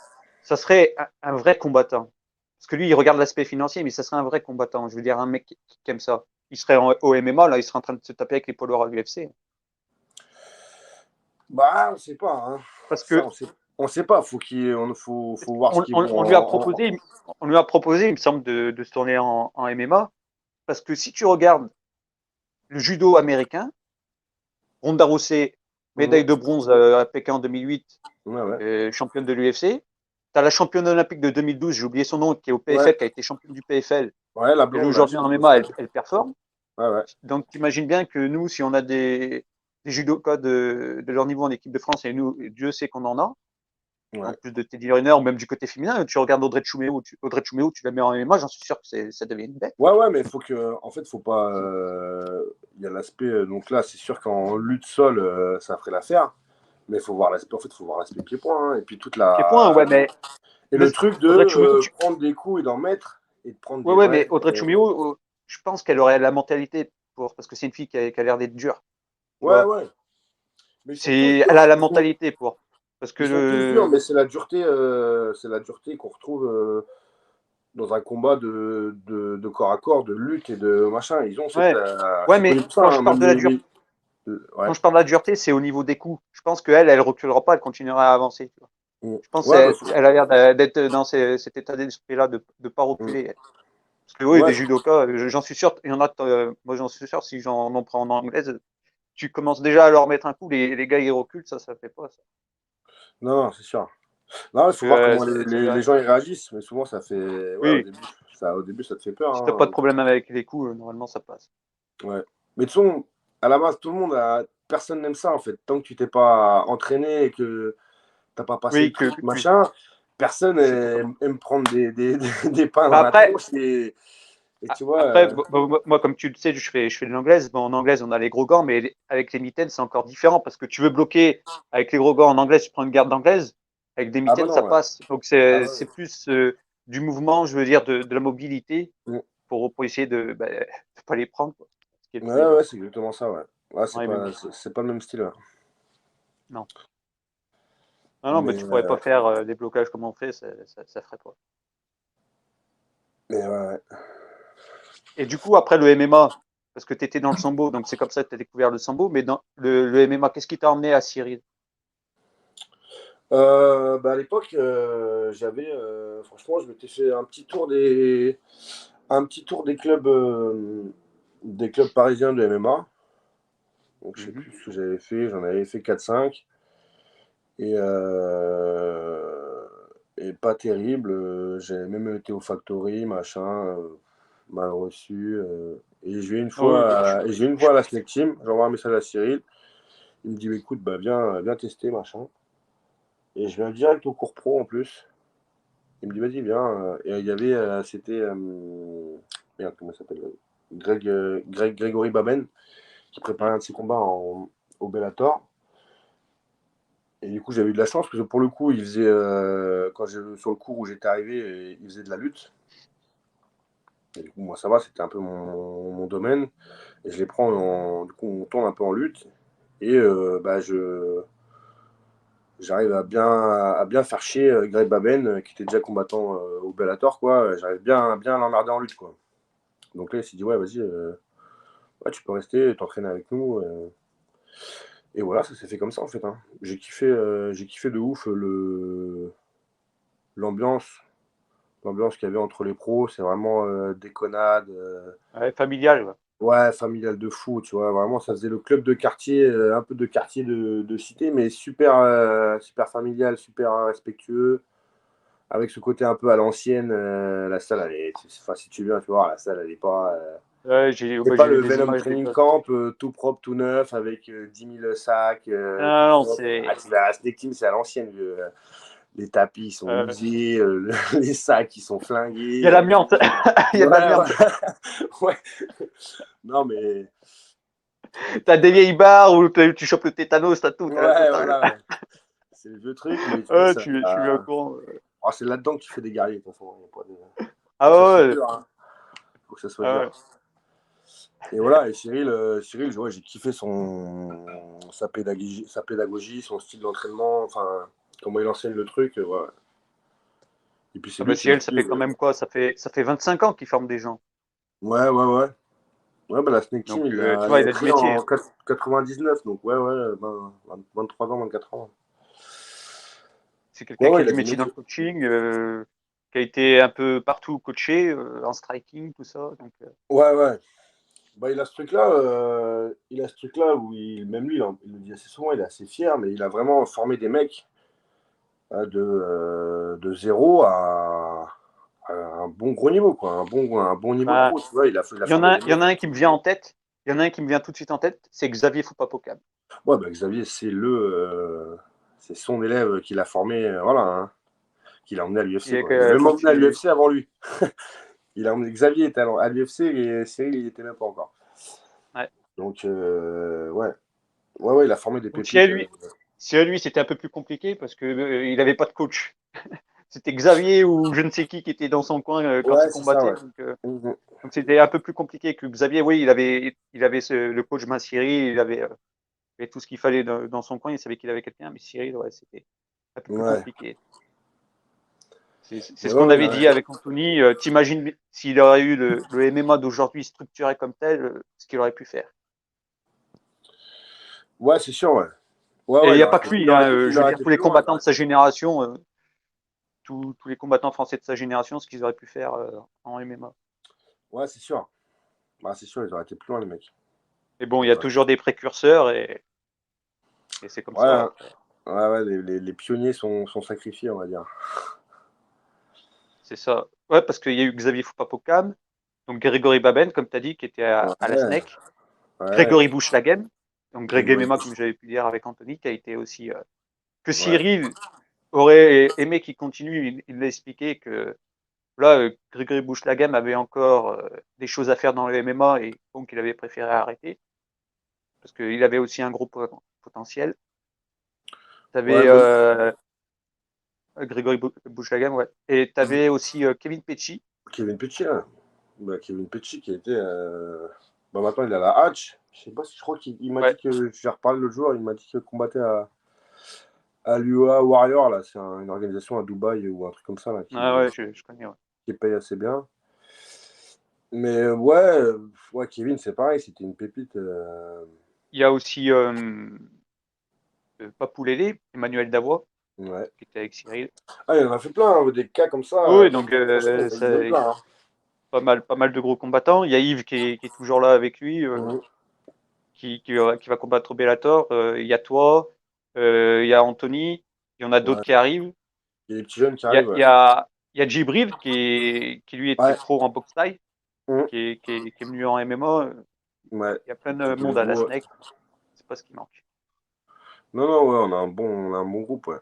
Ça serait un vrai combattant. Parce que lui, il regarde l'aspect financier, mais ça serait un vrai combattant. Je veux dire, un mec qui aime ça. Il serait au MMA, là, il serait en train de se taper avec les poids lourds à l'UFC. Bah, on sait pas, hein. Parce Ça, que on sait pas. Faut voir ce qu'ils vont on lui a proposé, il me semble, de se tourner en MMA. Parce que si tu regardes le judo américain, Ronda Rousey, médaille Mhm. de bronze à Pékin en 2008, Ouais, ouais. championne de l'UFC. Tu as la championne olympique de 2012, j'ai oublié son nom, qui est au Ouais, PFL, qui a été championne du PFL. ouais, la Elle blonde, là, je aujourd'hui sais plus en comment MMA, ça s'appelle. elle performe. Ouais, ouais. Donc, tu imagines bien que nous, si on a des judokas de leur niveau en équipe de France, et nous, Dieu sait qu'on en a, en Ouais. plus de Teddy Riner, ou même du côté féminin, tu regardes Audrey Chouméo, tu la mets en MMA, j'en suis sûr que ça devient une bête. Ouais, ouais, mais en fait, faut pas. Il y a l'aspect. Donc là, c'est sûr qu'en lutte sol, ça ferait l'affaire. Mais il faut voir l'aspect. En fait, faut voir l'aspect pied-point, hein. Et puis toute Pied-point, la. ouais, mais Et le truc de Audrey Chouméo, prendre des coups et d'en mettre et de prendre ouais, des ouais, vrais. mais Audrey Chouméo, je pense qu'elle aurait la mentalité parce que c'est une fille qui a l'air d'être dure, tu Ouais, vois. ouais. Mais ils sont tous Elle durs. a la mentalité parce que Ils sont tous durs, mais c'est la dureté qu'on retrouve dans un combat de corps à corps, de lutte et de machin. Ils ont cette. ouais, ouais, C'est connu mais pour ça, hein, même quand ouais. je parle de la dureté, c'est au niveau des coups. Je pense elle reculera pas, elle continuera à avancer, tu vois. Mm. Je pense Ouais, bah, elle a l'air d'être dans cet état d'esprit-là, de ne pas mm. reculer. Parce que oui, Ouais, des judokas, j'en suis sûr, il y en a, moi j'en suis sûr, si j'en prends en anglaise, tu commences déjà à leur mettre un coup, les gars ils reculent, ça fait pas ça. non, c'est sûr. Non, il Parce faut que voir comment les, c'est les, les gens y réagissent, mais souvent ça fait. Ouais, au oui, début, ça te fait peur, si t'as pas de hein. problème avec les coups, normalement ça passe. Ouais. Mais de toute façon, à la base, tout le monde personne n'aime ça en fait. Tant que tu t'es pas entraîné et que t'as pas passé le Oui, truc, machin, personne c'est totalement. aime prendre des pains dans Bah la après, tronche et tu vois. moi, comme tu le sais, je fais de l'anglaise. Bon, en anglaise, on a les gros gants, mais avec les mitaines, c'est encore différent parce que tu veux bloquer avec les gros gants en anglaise, tu prends une garde d'anglaise. Avec des Ah bah mitaines, ça non, ouais. passe. Donc, Ah bah c'est plus du mouvement, je veux dire, de la mobilité ouais. pour essayer de pas les prendre, quoi. Ce qui est le Ouais, plus ouais, c'est exactement ça, ouais. Ouais, en c'est pas, MMA. c'est pas le même style, ouais. Non. Non, non, mais Mais, tu pourrais pas faire des blocages comme on fait, ça ferait pas. mais ouais, ouais. Et du coup, après le MMA, parce que tu étais dans le sambo, donc c'est comme ça que tu as découvert le sambo, mais dans le MMA, qu'est-ce qui t'a emmené à Cyril? Bah à l'époque, franchement, je m'étais fait un petit tour des clubs parisiens de MMA. Donc je sais Mhm. plus ce que j'avais fait, j'en avais fait 4-5 et, et pas terrible. J'avais même été au Factory, machin, mal reçu. Et Oui, j'ai eu une fois à la Select Team, j'envoie un message à Cyril. Il me dit, écoute, bah, viens tester, machin. Et je viens direct au cours pro en plus. Il me dit, vas-y, viens. Et il y avait, c'était, merde, comment il s'appelle? Grégory Baben, qui préparait un de ses combats au Bellator. Et du coup, j'avais eu de la chance, parce que pour le coup, il faisait, sur le cours où j'étais arrivé, il faisait de la lutte. Et du coup, moi, ça va, c'était un peu mon domaine. Et je les prends, du coup, on tourne un peu en lutte. Et bah, j'arrive à bien faire chier Greg Baben, qui était déjà combattant au Bellator, quoi. J'arrive bien à l'emmerder en lutte, quoi. Donc là, il s'est dit, ouais, vas-y, ouais, tu peux rester, t'entraîner avec nous. Et voilà, ça s'est fait comme ça, en fait, hein. J'ai kiffé de ouf l'ambiance. L'ambiance qu'il y avait entre les pros, c'est vraiment déconnade. Ouais, familial. Ouais. Ouais, familial de fou, tu vois. Vraiment, ça faisait le club de quartier, un peu de quartier de cité, mais super, super familial, super respectueux. Avec ce côté un peu à l'ancienne, la salle, enfin, si tu viens, tu vois, la salle, elle est pas. Ouais, C'est bah, pas j'ai vu le des Venom images des Training fois. Camp tout propre, tout neuf, avec 10 000 sacs, tout Non, non, propre. Ah, c'est. la Snake Team, c'est à l'ancienne. Les tapis ils sont euh, usés, les sacs ils sont Il y a flingués. l'amiante. Il y a de Ouais, l'amiante. ouais. Ouais. Non, mais. T'as des vieilles barres où tu chopes le tétanos, t'as tout, t'as la Ouais, totale. voilà. C'est le vieux truc, mais tu vois, ça. Je suis bien au courant. Oh, c'est là-dedans que tu fais des guerriers, de toute façon. Ah Faut que ça soit ouais, dur, hein. Faut que ça soit ah dur. ouais. Et voilà, et Cyril ouais, j'ai kiffé sa pédagogie, son style d'entraînement, enfin, comment il enseigne le truc, ouais. Et puis c'est Ah lui bah qui m'a Ciel, ça dit, fait quand même quoi? Ça fait 25 ans qu'ils forment des gens. ouais, ouais, ouais. Ouais, bah la Snake Team, Donc, tu il vois, a il a du créé métier. en Hein. 99, donc ouais, ouais, 23 ans, 24 ans. C'est Ouais, quelqu'un qui ouais, a il a du du métier dans métier. le coaching, qui a été un peu partout coaché, en striking, tout ça. Donc, Ouais, ouais. Bah, il a ce truc-là où même lui, il le dit assez souvent, il est assez fier, mais il a vraiment formé des mecs de zéro à un bon gros niveau, quoi, un bon niveau bah, pro, tu vois, il a formé des il y en mecs. a un qui me vient en tête. Il y en a un qui me vient tout de suite en tête, c'est Xavier Foupapocam. Ouais, bah, Xavier, c'est son élève qu'il a formé, voilà, hein, qu'il a emmené à Il l'UFC, est quoi. Il a même quand emmené à tu, l'UFC avant lui. Xavier était à l'UFC et Cyril, il était même pas encore. ouais. Donc, ouais. Ouais, ouais, il a formé des Donc pépites. si à lui, c'était un peu plus compliqué parce que il n'avait pas de coach. C'était Xavier ou je ne sais qui était dans son coin quand il Ouais, c'est ça, combattait. ouais. Mhm. Donc c'était un peu plus compliqué que Xavier. Oui, il avait le coach Massiri, il avait tout ce qu'il fallait dans son coin. Il savait qu'il avait quelqu'un, mais Cyril, ouais, c'était un peu plus Ouais. compliqué. C'est Mais ce ouais, qu'on ouais, avait dit avec Anthony. T'imagines s'il aurait eu le MMA d'aujourd'hui structuré comme tel, ce qu'il aurait pu faire. ouais, c'est sûr, ouais. Ouais, Et il ouais, n'y a pas que lui, hein, je il veux aurait dire, été tous les plus loin, il combattants aurait de sa été plus loin. génération, tous les combattants français de sa génération, ce qu'ils auraient pu faire en MMA. Ouais, c'est sûr. Bah, c'est sûr, ils auraient été plus loin, les mecs. Mais bon, il y a Ouais, toujours des précurseurs et c'est comme ouais, ça hein. après. Ouais, ouais, les pionniers sont sacrifiés, on va dire. C'est ça. Ouais, parce qu'il y a eu Xavier Foupapocam, donc Grégory Baben, comme tu as dit, qui était à la Ouais, SNEC, ouais. Grégory Bouchlagen, donc Greg Grégory MMA, Bush. comme j'avais pu dire avec Anthony, qui a été aussi. Que Ouais, Cyril aurait aimé qu'il continue, il l'a expliqué que là, Grégory Bouchlagen avait encore des choses à faire dans le MMA et donc il avait préféré arrêter parce qu'il avait aussi un gros potentiel. Tu ouais, avais mais Grégory Bouchlagen, ouais. Et tu avais aussi Kevin Pecci. Kevin Petchy, là. Bah, Kevin Petchy qui était. Bah, maintenant, il est à la Hatch. Je sais pas si je crois qu'il m'a dit Ouais. que. J'ai reparlé l'autre jour, il m'a dit qu'il combattait à l'UA Warrior, là. C'est une organisation à Dubaï ou un truc comme ça, là, Ah ouais, je connais, ouais. qui paye assez bien. Mais ouais, Kevin, c'est pareil, c'était une pépite. Il y a aussi Papoulélé, Emmanuel Davois, Ouais. qui était avec Cyril. Ah, il en a fait plein, hein, des cas comme ça. Oui, donc Franchement, il y en a eu plein, hein. pas mal de gros combattants. Il y a Yves qui est toujours là avec lui, Mhm. qui va combattre au Bellator. Il y a toi, il y a Anthony, il y en a d'autres Ouais. qui arrivent. Il y a des petits jeunes qui Il y a, arrivent, il ouais. y a, il y a Djibril qui lui était Ouais. pro en boxe thaï, Mhm. qui est venu en MMA. Ouais. Il y a plein Qui de était le monde à la gros. SNEC, c'est pas ce qui manque. Non, non, ouais, on a un bon groupe, ouais.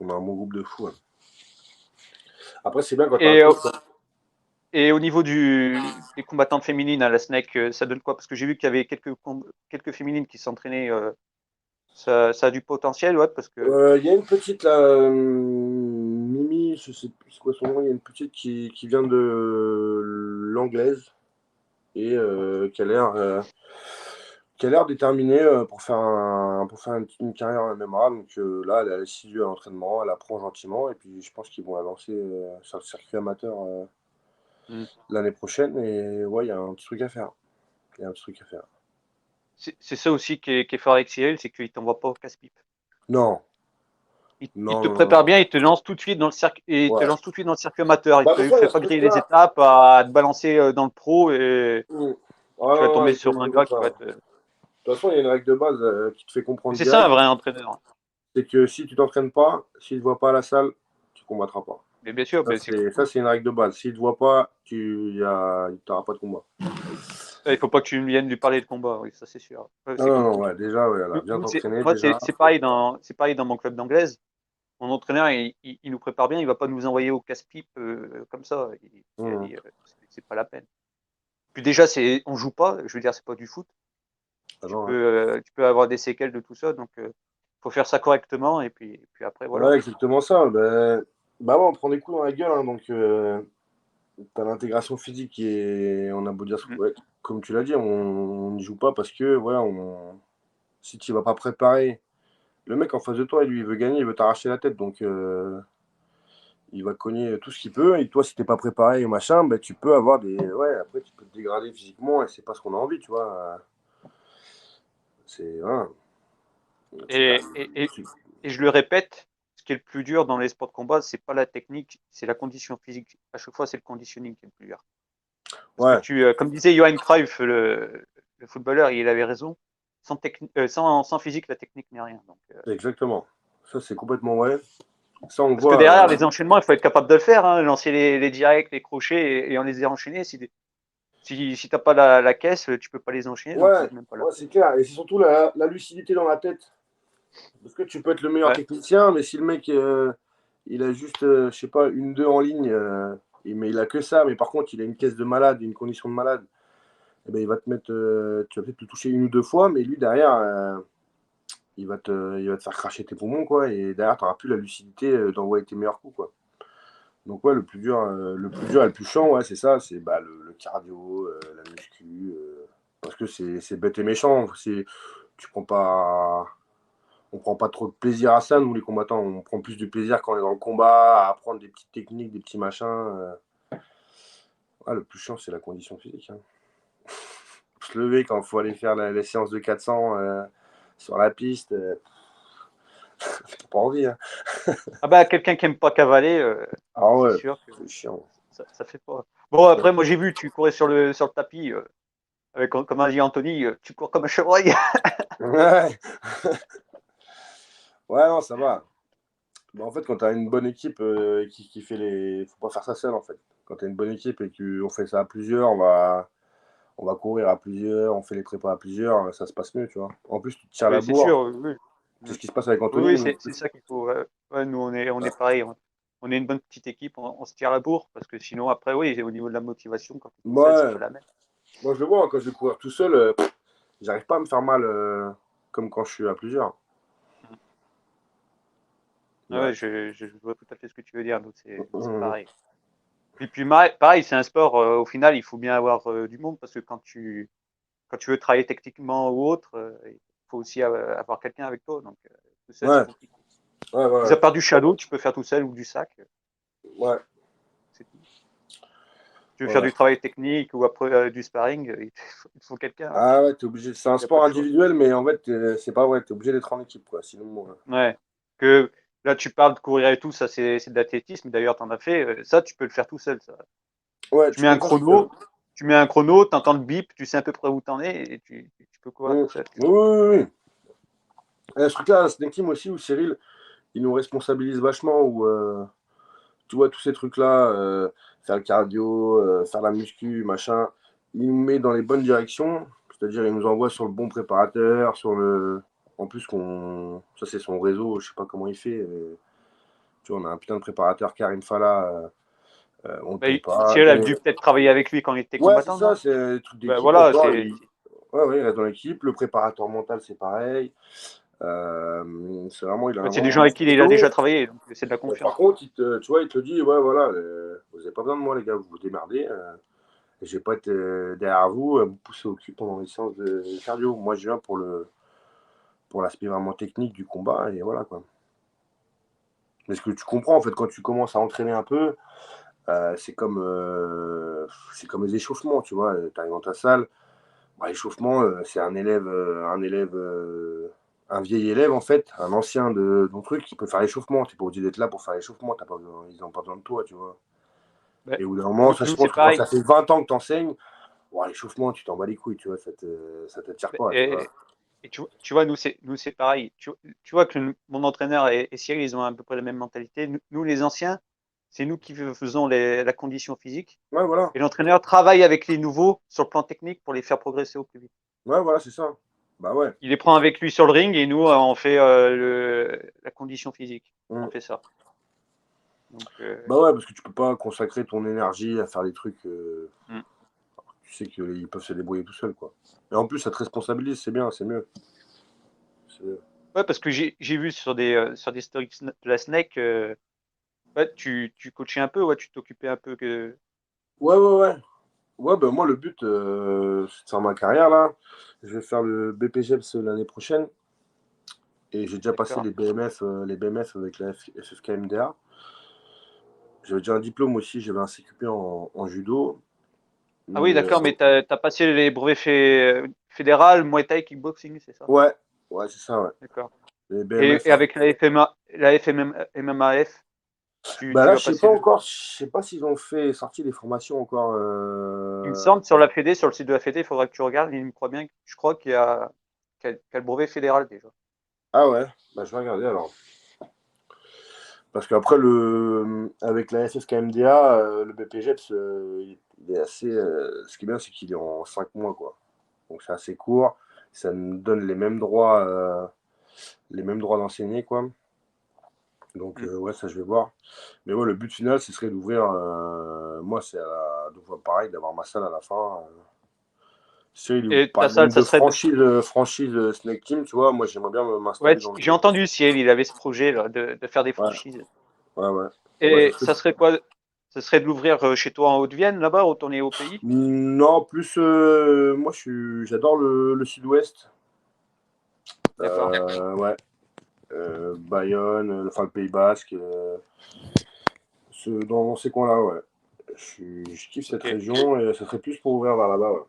On a un bon groupe de fous, ouais. Après, c'est bien quand t'as un Et, coach. et au niveau des combattantes féminines à la SNEC, ça donne quoi? Parce que j'ai vu qu'il y avait quelques féminines qui s'entraînaient. Ça a du potentiel, ouais, parce que. Il y a une petite là, Mimi, je sais plus c'est quoi son nom, il y a une petite qui vient de l'anglaise et qui a l'air déterminée pour faire une carrière en MMA. Donc là, elle est assidue à l'entraînement, elle apprend gentiment et puis je pense qu'ils vont la lancer sur le circuit amateur Hmm. l'année prochaine. Et ouais, il y a un petit truc à faire. Il y a un petit truc à faire. C'est ça aussi qui est fort avec Cyril, c'est qu'il t'envoie pas au casse-pipe. Non, Il non, te non, non, prépare non. bien, il te lance tout de suite dans le circuit, et il te Ouais. lance tout de suite dans le circuit amateur. Bah, de toute Il façon, il y fait a ce pas griller les truc-là. étapes à te balancer dans le pro et Mm. Ah tu vas non, non, tomber il faut sur un jouer comme gars qui ça. va De te. toute façon, il y a une règle de base qui te fait Mais comprendre c'est ça un direct. vrai entraîneur. C'est que si tu t'entraînes pas, s'il ne te voit pas à la salle, tu combattras pas. Mais bien sûr, Ça, mais ça, c'est une règle de base. S'il ne te voit pas, tu n'auras pas de combat. il faut pas que tu viennes lui parler de combat, oui, ça c'est sûr. Non, C'est non, comme non, tout. ouais, déjà, ouais, là, bien Nous, t'entraîner, moi, déjà. c'est pareil dans mon club d'anglaise. Mon entraîneur, il nous prépare bien, il va pas nous envoyer au casse-pipe comme ça. Il a Mm. dit, c'est pas la peine. Puis déjà, on joue pas, je veux dire, c'est pas du foot. Ah non, ouais. Tu peux avoir des séquelles de tout ça, donc faut faire ça correctement et puis après voilà. Ouais, exactement ça. Bah ouais, on prend des coups dans la gueule, hein, donc t'as l'intégration physique qui est. On a beau dire, Mm. ouais, comme tu l'as dit, on n'y joue pas parce que, voilà, si tu vas pas préparer. Le mec en face de toi, lui, il veut gagner, il veut t'arracher la tête, donc il va cogner tout ce qu'il peut. Et toi, si t'es pas préparé, machin, ben, tu peux avoir des. Ouais, après, tu peux te dégrader physiquement et c'est pas ce qu'on a envie, tu vois. C'est. Voilà. Tu Et, et, et, et je le répète, ce qui est le plus dur dans les sports de combat, c'est pas la technique, c'est la condition physique. À chaque fois, c'est le conditioning qui est le plus dur. Parce que Ouais, comme disait Johan Cruyff, le footballeur, il avait raison. Sans physique, la technique n'est rien. Donc, exactement. Ça, c'est complètement vrai. Ça, on le parce que voit. derrière, les enchaînements, il faut être capable de le faire, hein, lancer les directs, les crochets et en les enchaîner. Si t'as pas la caisse, tu peux pas les enchaîner, donc Ouais, c'est même pas la ouais, peine. c'est clair. Et c'est surtout la lucidité dans la tête. Parce que tu peux être le meilleur Ouais. technicien, mais si le mec, il a juste, je sais pas, une, deux en ligne, mais il a que ça, mais par contre, il a une caisse de malade, une condition de malade, eh ben, il va te mettre, tu vas peut-être le toucher une ou deux fois, mais lui, derrière, il va te faire cracher tes poumons, quoi, et derrière, tu n'auras plus la lucidité d'envoyer tes meilleurs coups, quoi. Donc, ouais, le plus dur et le plus chiant, ouais, c'est ça, c'est bah, le cardio, la muscu, parce que c'est bête et méchant. Tu prends pas, on prend pas trop de plaisir à ça, nous, les combattants. On prend plus de plaisir quand on est dans le combat, à apprendre des petites techniques, des petits machins. Ouais, le plus chiant, c'est la condition physique, hein. Se lever quand il faut aller faire les séances de 400 sur la piste, t'as pas envie, hein. Ah bah, quelqu'un qui aime pas cavaler, Ah c'est ouais, sûr que c'est chiant. ça fait pas. Bon, après, moi, j'ai vu, tu courais sur le tapis, comme a dit Anthony, tu cours comme un chevreuil. Ouais, ouais, non, ça va. Bah, en fait, quand tu as une bonne équipe qui fait les. Faut pas faire ça seul, en fait. Quand tu as une bonne équipe et qu'on fait ça à plusieurs, on va courir à plusieurs, on fait les prépas à plusieurs, ça se passe mieux, tu vois. En plus, tu te tires la Oui, c'est bourre. sûr, oui. C'est Mm. ce qui se passe avec Oui, Anthony. oui, c'est ça qu'il faut. Ouais, nous, on est pareil. On est une bonne petite équipe, on se tire la bourre, parce que sinon, après, oui, au niveau de la motivation, quand tu es tout seul, c'est Ouais, pas la même. moi je le vois, hein, quand je vais courir tout seul, j'arrive pas à me faire mal comme quand je suis à plusieurs. Mm. Ah Ouais. ouais, je vois tout à fait ce que tu veux dire, donc c'est pareil. Et puis, pareil, c'est un sport, au final, il faut bien avoir du monde, parce que quand tu veux travailler techniquement ou autre, il faut aussi avoir quelqu'un avec toi. Donc, tout seul, c'est Ouais, compliqué. ouais, ouais, Mis ouais. à part du shadow, tu peux faire tout seul ou du sac, Ouais, c'est tout. Tu veux ouais, faire ouais. du travail technique ou après du sparring, il te faut quelqu'un. Ah ouais, t'es obligé. C'est un Il n'y a pas sport de choix. individuel, mais en fait, c'est pas vrai. T'es obligé d'être en équipe, quoi. Sinon, Ouais. Que là, tu parles de courir et tout, ça, c'est de l'athlétisme. D'ailleurs, tu en as fait. Ça, tu peux le faire tout seul. Ça. ouais, Tu tu mets peux un le faire tout seul. chrono, tu entends le bip, tu sais à peu près où tu en es et tu peux courir Mm. tout seul. Oui, oui, oui. Et ce truc-là, la Snake Team aussi, où Cyril, il nous responsabilise vachement, où tu vois, tous ces trucs-là, faire le cardio, faire la muscu, machin, il nous met dans les bonnes directions, c'est-à-dire il nous envoie sur le bon préparateur, En plus, ça c'est son réseau, je sais pas comment il fait. Tu vois, on a un putain de préparateur, Karim Fala, On ne Bah, paye pas. Cyril a dû peut-être travailler avec lui quand il était Ouais, c'est combattant, ça, non? c'est un truc Bah, d'équipe voilà, encore. c'est. Ouais, ouais, il reste dans l'équipe. Le préparateur mental, c'est pareil. C'est vraiment, il a Ouais, c'est des gens vraiment un avec qui il a déjà réseau. travaillé, donc c'est de la Par confiance. contre, tu vois, il te dit, ouais, voilà, vous n'avez pas besoin de moi, les gars, vous vous démerdez. Je vais pas être derrière vous, vous pousser au cul pendant les séances de cardio. Moi, je viens pour l'aspect vraiment technique du combat, et voilà, quoi. Mais ce que tu comprends, en fait, quand tu commences à entraîner un peu, c'est comme les échauffements, tu vois. Tu arrives dans ta salle, bah, l'échauffement, c'est un vieil élève, en fait, un ancien de ton truc qui peut faire l'échauffement. Tu n'es pas obligé d'être là pour faire l'échauffement, ils n'ont pas besoin de toi, tu vois. Bah, Et au bout d'un moment, ça, je nous, pense c'est que quand pareil. ça fait 20 ans que tu enseignes, bon, l'échauffement, tu t'en bats les couilles, tu vois, ça t'attire Bah, pas, tu vois. et tu vois, nous, c'est pareil. Tu vois que mon entraîneur et Cyril, ils ont à peu près la même mentalité. Nous, les anciens, c'est nous qui faisons la condition physique. Ouais, voilà. Et l'entraîneur travaille avec les nouveaux sur le plan technique pour les faire progresser au plus vite. Ouais, voilà, c'est ça. Bah ouais. Il les prend avec lui sur le ring et nous, on fait la condition physique. On Mm. fait ça. Donc, Bah ouais, parce que tu peux pas consacrer ton énergie à faire des trucs. mm. Tu sais qu'ils peuvent se débrouiller tout seuls, quoi. Et en plus, ça te responsabilise, c'est bien, c'est mieux. C'est- Ouais, parce que j'ai vu sur des stories de la Snake, ouais, tu coachais un peu, ouais, tu t'occupais un peu que. Ouais, ouais, ouais. Ouais, bah moi, le but, c'est de faire ma carrière, là. Je vais faire le BPGEPS l'année prochaine. Et j'ai déjà passé D'accord. les BMF avec la FFKMDA. J'avais déjà un diplôme aussi, j'avais un CQP en judo. Ah oui, Mais d'accord, mais t'as passé les brevets fédéral, Muay Thai, kickboxing, c'est ça? ouais, ouais, c'est ça, ouais. D'accord. Les Et BMF. avec la FMA, la FMMAF, Bah tu là, vas je sais passer pas le. encore, je sais pas s'ils ont fait sortir des formations encore. Il me semble, sur la Fédé, sur le site de la Fédé, il faudra que tu regardes, il me croit bien, je crois qu'il y a le brevet fédéral déjà. Ah ouais, bah je vais regarder alors. Parce qu'après, avec la SFKMDA, le BPGEPS, il est assez. Ce qui est bien, c'est qu'il est en 5 mois, quoi. Donc c'est assez court. Ça nous donne les mêmes droits d'enseigner, quoi. Donc Mm. ouais, ça je vais voir. Mais ouais, le but final, ce serait d'ouvrir. Moi, c'est d'ouvrir pareil, d'avoir ma salle à la fin. Il Et ta parle salle, même ça de serait. franchise Snake Team, tu vois. Moi, j'aimerais bien Ouais, m'installer dans le j'ai jeu. entendu Ciel, il avait ce projet là, de faire des Ouais, franchises. ouais, ouais. Ouais, ça Et serait. ça serait quoi? Ça serait de l'ouvrir chez toi en Haute-Vienne, là-bas, retourner au pays? Non, plus, moi, j'adore le sud-ouest. D'accord. Ouais. Bayonne, enfin le Pays Basque, dans ces coins-là, ouais. Je kiffe cette Ok. région et ça serait plus pour ouvrir vers là-bas, ouais.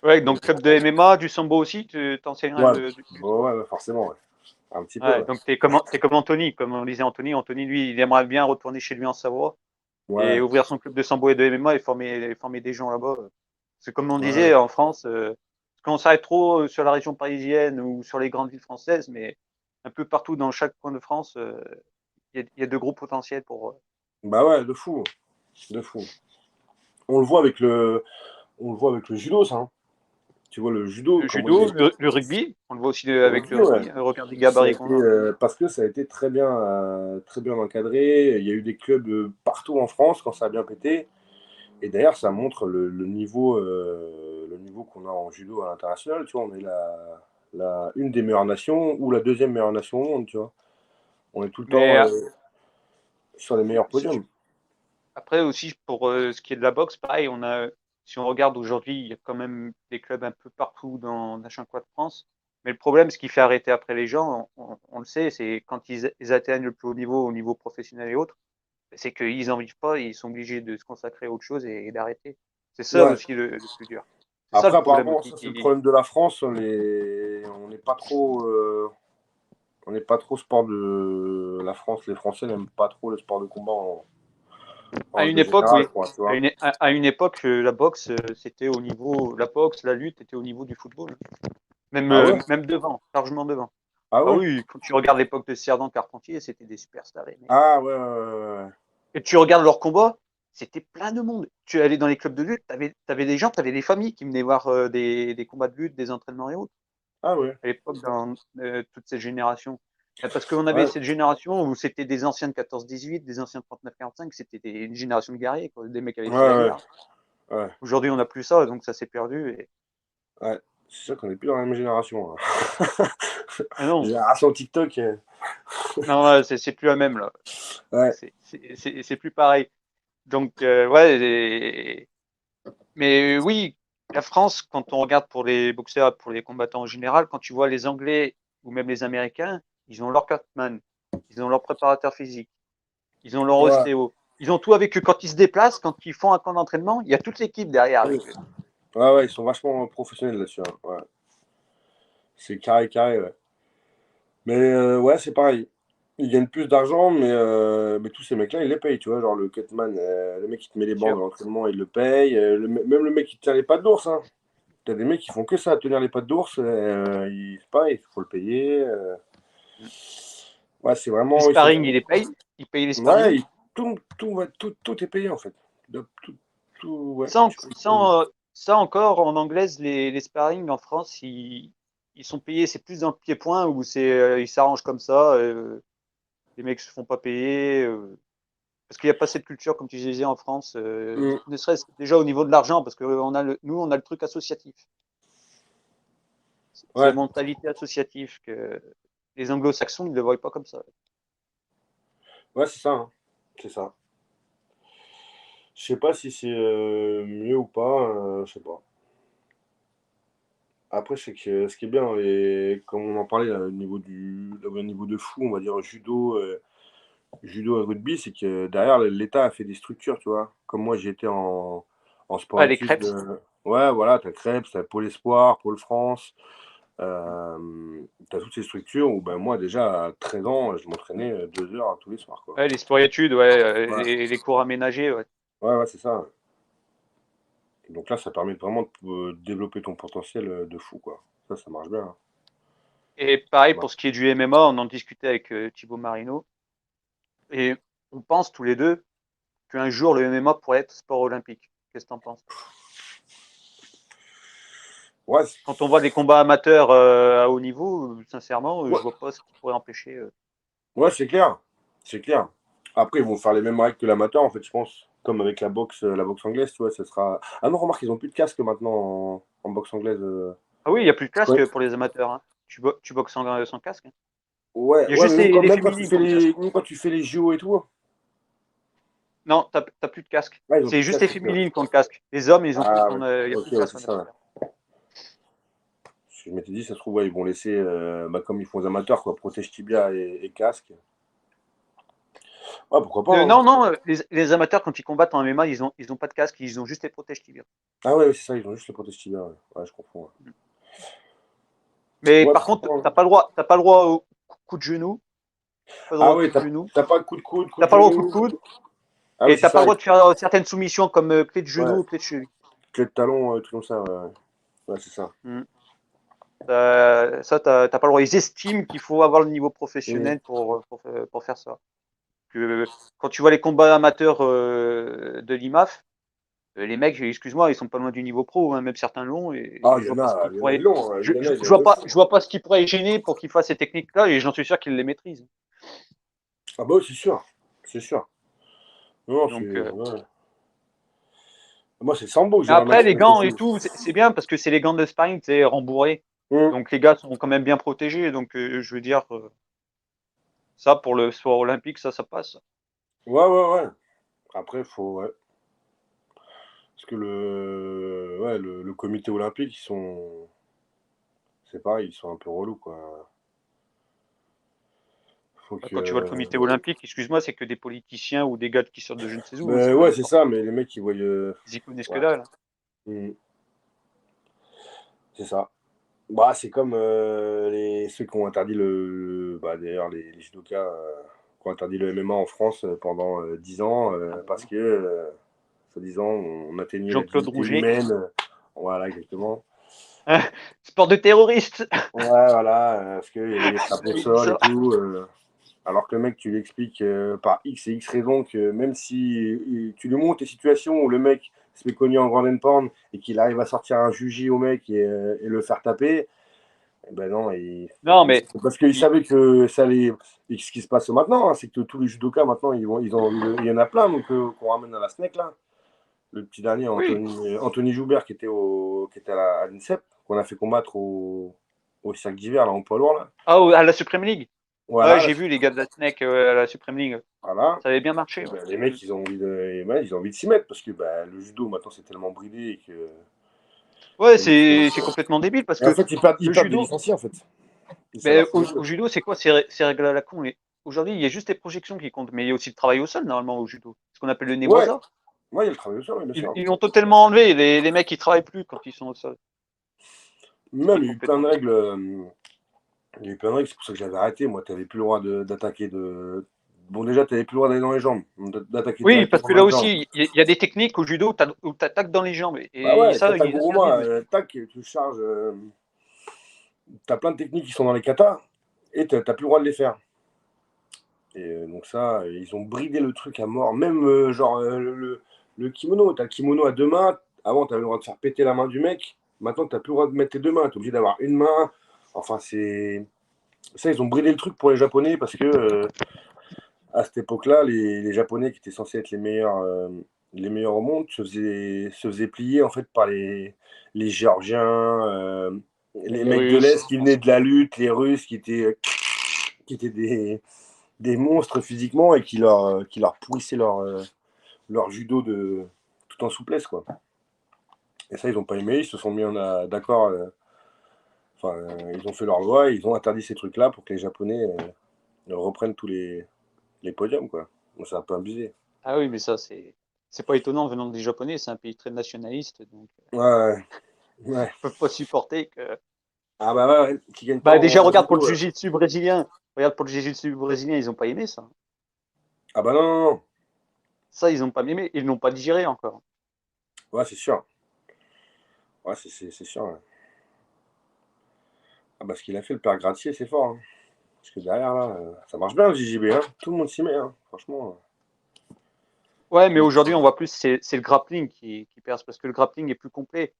Ouais, donc club de MMA, du sambo aussi, tu t'enseignerais Ouais, du ouais, sport. ouais, forcément, ouais. Un petit peu, Ouais, ouais. donc t'es comme Anthony, comme on disait Anthony. Anthony, lui, il aimerait bien retourner chez lui en Savoie et Ouais, ouvrir son club de sambo et de MMA et former des gens là-bas. C'est comme on ouais. disait en France, quand on s'arrête trop sur la région parisienne ou sur les grandes villes françaises, mais un peu partout dans chaque coin de France, il y a de gros potentiels pour. Bah ouais, de fou, de fou. On le voit avec le judo, ça, hein. Tu vois, le judo, Le comment il judo, est. le rugby, on le voit aussi Le avec le rugby, ouais. rugby. Regarde les Ça a gabarits été, qu'on a. parce que ça a été très bien encadré. Il y a eu des clubs partout en France quand ça a bien pété. Et d'ailleurs, ça montre le niveau qu'on a en judo à l'international. Tu vois, on est une des meilleures nations ou la deuxième meilleure nation au monde, tu vois. On est tout le temps Mais sur les meilleurs si podiums. après aussi, pour ce qui est de la boxe, pareil, si on regarde aujourd'hui, il y a quand même des clubs un peu partout dans chaque coin de France. Mais le problème, ce qui fait arrêter après les gens, on le sait, c'est quand ils atteignent le plus haut niveau, au niveau professionnel et autres, c'est qu'ils n'en vivent pas, ils sont obligés de se consacrer à autre chose et d'arrêter. C'est ça Ouais. aussi le plus dur. C'est ça le Après, problème apparemment, aussi. ça, c'est le problème de la France. On n'est pas trop. On n'est pas trop sport de. La France, les Français n'aiment pas trop le sport de combat en À une règle époque, générale, oui. quoi, tu À vois. une époque, la boxe, c'était au niveau, la boxe, la lutte était au niveau du football. Même, Ah ouais? même devant, largement devant. Ah Ah ouais? oui, quand tu regardes l'époque de Cerdan Carpentier, c'était des superstars, les mecs. Ah ouais, ouais, ouais, ouais. Et tu regardes leurs combats, c'était plein de monde. Tu allais dans les clubs de lutte, t'avais des gens, t'avais des familles qui venaient voir des combats de lutte, des entraînements et autres. Ah ouais. À l'époque, dans toute cette génération. Parce qu'on avait Ouais, cette génération où c'était des anciens de 14-18, des anciens de 39-45, c'était une génération de guerriers, quoi, des mecs qui avaient ouais, fait la ouais, guerre. ouais, Aujourd'hui, on n'a plus ça, donc ça s'est perdu. ouais. C'est sûr qu'on n'est plus dans la même génération, là. Ah non, Génération TikTok. non, c'est plus la même là. Ouais, C'est plus pareil. Donc ouais, mais oui, la France, quand on regarde pour les boxeurs, pour les combattants en général, quand tu vois les Anglais ou même les Américains, ils ont leur cutman, ils ont leur préparateur physique, ils ont leur ouais, ostéo, ils ont tout avec eux. Quand ils se déplacent, quand ils font un camp d'entraînement, il y a toute l'équipe derrière avec eux. ouais, ouais, ils sont vachement professionnels là-dessus, hein. Ouais. C'est carré, carré, ouais. Mais ouais, c'est pareil. Ils gagnent plus d'argent, mais tous ces mecs-là, ils les payent, tu vois. Genre le cutman, le mec qui te met les Bien bandes sûr. à l'entraînement, il le paye. Même le mec qui te tient les pattes d'ours, hein. T'as des mecs qui font que ça, tenir les pattes d'ours. C'est pareil, il faut le payer. Ouais, c'est Les vraiment. Ils sont. sparring, ils payent les Ouais, sparring. tout est payé en fait. Tout, ouais, Ça, tu peux tout. ça encore, en anglaise, les sparring en France, ils sont payés, c'est plus dans le pied-point où ils s'arrangent comme ça, les mecs se font pas payer, parce qu'il n'y a pas cette culture, comme tu disais, en France, Mm. ne serait-ce que déjà au niveau de l'argent, parce que nous, on a le truc associatif. C'est Ouais, une mentalité associative que les anglo-saxons, ils ne le voient pas comme ça. ouais, c'est ça, hein. C'est ça. Je sais pas si c'est mieux ou pas, je sais pas. Après, c'est que ce qui est bien, et comme on en parlait là, au niveau de fou, on va dire judo et rugby, c'est que derrière, l'État a fait des structures, tu vois. Comme moi, j'étais en sport Ouais, les études. crêpes. Ouais, voilà, t'as Crêpes, t'as Pôle Espoir, Pôle France. T'as toutes ces structures où, ben, moi, déjà, à 13 ans, je m'entraînais 2 heures tous les soirs, quoi. Ouais, les sports-études, ouais, Ouais, les cours aménagés, ouais. ouais, ouais, c'est ça. Donc là, ça permet vraiment de développer ton potentiel de fou, quoi. Ça marche bien, hein. Et pareil Ouais. pour ce qui est du MMA, on en discutait avec Thibaut Marino, et on pense tous les deux qu'un jour le MMA pourrait être sport olympique. Qu'est-ce que tu en penses? Ouais, Quand on voit des combats amateurs à haut niveau, sincèrement, ouais, je vois pas ce qui pourrait empêcher. ouais, c'est clair. C'est clair. Après, ils vont faire les mêmes règles que l'amateur, en fait, je pense. Comme avec la boxe anglaise, tu vois, ça sera. Ah non, remarque, ils ont plus de casque maintenant en boxe anglaise. Ah oui, il n'y a plus de Tu connais. casque pour les amateurs, hein. Tu boxes sans casque, hein. Ouais, Il y a ouais, juste mais les même quand tu féminines fais qui ont le casque. les JO et tout. Non, t'as plus de casque. Ouais, ils ont C'est plus de juste les casque aussi, ouais. féminines qui ont le casque. Les hommes, ils ont plus, Ah, ouais. il y a Ok, plus de ouais, casque c'est en ça, ouais. amateur. Je m'étais dit, ça se trouve, ouais, ils vont laisser, bah, comme ils font aux amateurs, quoi, protège tibia et casque. Ouais, pourquoi pas, hein. Non, non, les amateurs, quand ils combattent en MMA, ils ont pas de casque, ils ont juste les protèges tibias. Ah ouais, ouais, c'est ça, ils ont juste le protège tibia, ouais. Ouais, je comprends, ouais. Mais Ouais, par pourquoi contre, pas, hein. t'as pas le droit au coup de genou, pas le droit Ah au coup ouais, de genou, t'as pas de coup de coude, coup t'as de pas le droit au coup de genou. coude, Ah oui, et c'est t'as pas le ça, droit de faire certaines soumissions comme clé de genou ouais, ou clé de cheville. clé de talon, truc comme ça, ouais, ouais. Ouais, c'est ça. Mm. Ça, t'as pas le droit. Ils estiment qu'il faut avoir le niveau Mm. professionnel pour faire ça. Quand tu vois les combats amateurs de l'IMAF, les mecs, excuse-moi, ils sont pas loin du niveau pro, hein, même certains l'ont, et Ah, je vois pas ce qui il y en a, ils pourrait, l'ont, hein, il y en a, je vois pas ce qui pourrait les gêner pour qu'ils fassent ces techniques-là, et j'en suis sûr qu'ils les maîtrisent. Ah bah oui, c'est sûr, c'est sûr. Non, Donc, ouais. Moi, c'est le sambo que mais j'irais après, les maximum que gants je et joue. tout, c'est bien parce que c'est les gants de sparring, c'est rembourré. Mm. Donc, les gars sont quand même bien protégés. Donc, je veux dire, ça, pour le sport olympique, ça passe. Ouais, ouais, ouais. Après, ouais. Parce que ouais, le comité olympique, c'est pareil, ils sont un peu relous, quoi. Faut Quand tu vois le que. comité olympique, excuse-moi, c'est que des politiciens ou des gars qui sortent de je ne sais où, hein, Ben c'est pas ouais, des c'est ça, mais sportifs. les mecs, ils voient. Ils y connaissent que Ouais. dalle. Mm. C'est ça. Bah, c'est comme ceux qui ont interdit bah, d'ailleurs, les judokas qui ont interdit le MMA en France pendant 10 ans Ah bah parce oui. que, soi-disant, on atteignait la Jean-Claude dignité Rouget. humaine. Voilà, exactement. Sport de terroriste. Ouais, voilà, parce qu'il y avait des frappes On au avait dit sol et ça. tout. Alors que le mec, tu lui expliques par X et X raisons que même si tu lui montres les situations où le mec se fait cogner en grand porn et qu'il arrive à sortir un juji au mec et le faire taper, Ben non, Non, mais parce qu'ils il- savaient que ça allait. Et ce qui se passe maintenant, hein, c'est que tous les judokas maintenant, ils ont il y en a plein donc, qu'on ramène à la SNEC là. Le petit dernier, oui. Anthony Joubert, qui était à l'INSEP, qu'on a fait combattre au cirque d'hiver, là, en poids lourd, là. Ah, à la Supreme League. Ouais, Voilà, là, j'ai vu les gars de la Snake à la Supreme League. voilà. Ça avait bien marché. Et Ouais. ben, les mecs, ils ont envie de s'y mettre parce que ben, le judo, maintenant, c'est tellement bridé Ouais, que les mecs, c'est complètement débile parce et en que fait, le ils perdent des judo, licenciés, en fait. Et ça mais leur fait mal. au judo, c'est quoi? C'est règle à la con. Aujourd'hui, il y a juste les projections qui comptent, mais il y a aussi le travail au sol, normalement, au judo. Ce qu'on appelle le Ouais, newaza. ouais, il y a le travail au sol, ouais, bien sûr. Ils l'ont totalement enlevé. Les mecs, ils travaillent plus quand ils sont au sol. Ce qui Même, est il y a eu plein complètement de débile. règles. Il y a eu plein de règles, c'est pour ça que j'avais arrêté. Moi, tu n'avais plus le droit d'attaquer de. Bon, déjà, tu n'avais plus le droit d'aller dans les jambes, d'attaquer Oui, parce directement que dans là les jambes. aussi, il y a des techniques au judo où tu attaques dans les jambes. Bah Et ouais, ça, t'attaques ils interdisent Guruma, aussi. tac, tu charges. T'as plein de techniques qui sont dans les katas et t'as plus le droit de les faire. Et donc ça, ils ont bridé le truc à mort. Même genre le kimono, t'as le kimono à deux mains. Avant, t'avais le droit de faire péter la main du mec. Maintenant, t'as plus le droit de mettre tes deux mains. T'es obligé d'avoir une main. Enfin, c'est ça, ils ont bridé le truc pour les Japonais parce que à cette époque-là, les Japonais qui étaient censés être les meilleurs au monde se faisaient plier en fait par les Géorgiens, les Les mecs de Russes. l'Est qui venaient de la lutte, les Russes qui étaient des monstres physiquement et qui leur pourrissaient leur judo tout en souplesse, quoi. Et ça, ils n'ont pas aimé, ils se sont mis d'accord. Enfin, ils ont fait leur loi, ils ont interdit ces trucs-là pour que les Japonais reprennent tous les podiums, quoi. Donc, c'est un peu abusé. Ah oui, mais ça, c'est pas étonnant venant des Japonais. C'est un pays très nationaliste, donc Ouais, ouais, ouais. ils peuvent pas supporter que. Ah bah ouais, ouais, qui gagne pas Bah déjà, en regarde pour le judo. jiu-jitsu brésilien. Regarde pour le jiu-jitsu brésilien, ils ont pas aimé ça. Ah bah non, non, non. Ça, ils ont pas aimé. Ils l'ont pas digéré encore. Ouais, c'est sûr. Ouais, c'est sûr. Ouais. Ah bah ce qu'il a fait, le père Gratier, c'est fort, hein. Parce que derrière, là, ça marche bien le JJB, hein. Tout le monde s'y met, hein. Franchement. Ouais, mais Tout le aujourd'hui, monde. on voit plus c'est le grappling qui perce parce que le grappling est plus complet.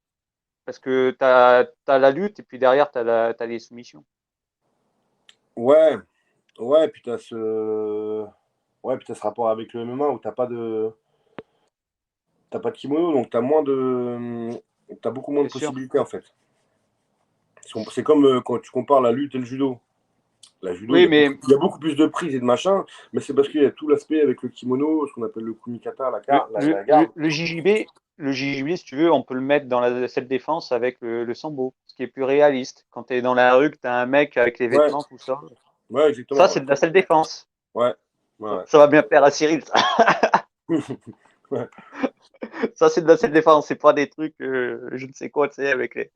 Parce que t'as la lutte et puis derrière, t'as les soumissions. Ouais, ouais, puis t'as ce. Ouais, puis t'as ce rapport avec le MMA où t'as pas de kimono, donc t'as moins de. T'as beaucoup moins de C'est sûr. possibilités en fait. C'est comme quand tu compares la lutte et le judo. La judo, Oui, mais il y a beaucoup plus de prises et de machin, mais c'est parce qu'il y a tout l'aspect avec le kimono, ce qu'on appelle le kumikata, la garde. le JJB, si tu veux, on peut le mettre dans la self-défense avec le sambo, ce qui est plus réaliste. Quand tu es dans la rue, que tu as un mec avec les Ouais, vêtements, tout ça. ouais, Ça, exactement. Ouais, c'est de la self-défense. ouais, ouais. Ça va bien plaire à Cyril, ça. Ouais. Ouais. Ça, c'est de la self-défense. C'est pas des trucs, je ne sais quoi, tu sais, avec les.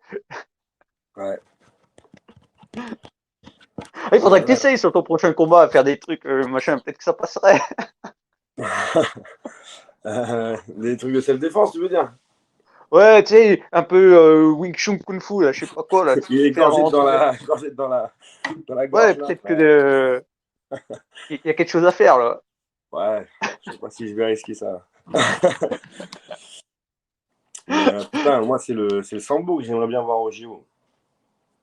Ouais. Ah, il faudrait que tu essayes sur ton prochain combat à faire des trucs, machin. Peut-être que ça passerait. Des trucs de self-défense, tu veux dire? Ouais, tu sais, un peu Wing Chun Kung Fu, là, je sais pas quoi, là. Il est Faire égorgé rentrer. dans la Ouais, gorge, là. peut-être que il y a quelque chose à faire, là. Ouais, je sais pas si je vais risquer ça. Mais putain, moi, c'est le sambo que j'aimerais bien voir au JO.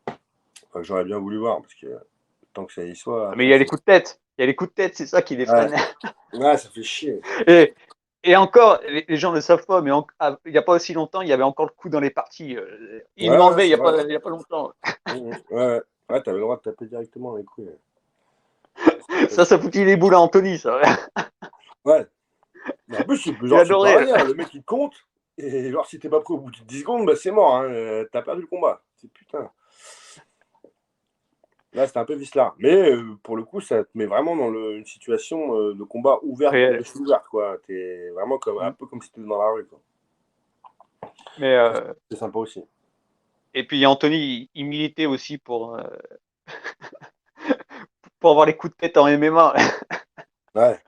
Enfin, que j'aurais bien voulu voir, parce que tant que ça y soit, Mais il après, y a les c'est. coups de tête. Il y a les coups de tête, c'est ça qui les Ouais, freine. ouais, ça fait chier. Et, et encore, les gens ne le savent pas, mais il n'y a pas aussi longtemps, il y avait encore le coup dans les parties. Ils Ouais, ouais, l'enlevaient c'est vrai. il y a pas longtemps. Ouais, ouais. Ouais, t'avais le droit de taper directement les couilles. Ça foutit les boules à Anthony, ça. Ouais. Mais en plus, Il genre, c'est adorait. pareil, hein, le mec il te compte, et genre, si t'es pas pris au bout de 10 secondes, bah, c'est mort, hein, t'as perdu le combat. C'est putain. Là, c'était un peu vicelard. Mais pour le coup, ça te met vraiment dans une situation de combat ouverte, de Réel. pêche ouverte, quoi. T'es vraiment un peu comme si t'étais dans la rue, quoi. Mais, Ça, c'est sympa aussi. et puis Anthony, il militait aussi pour avoir les coups de tête en MMA. Ouais.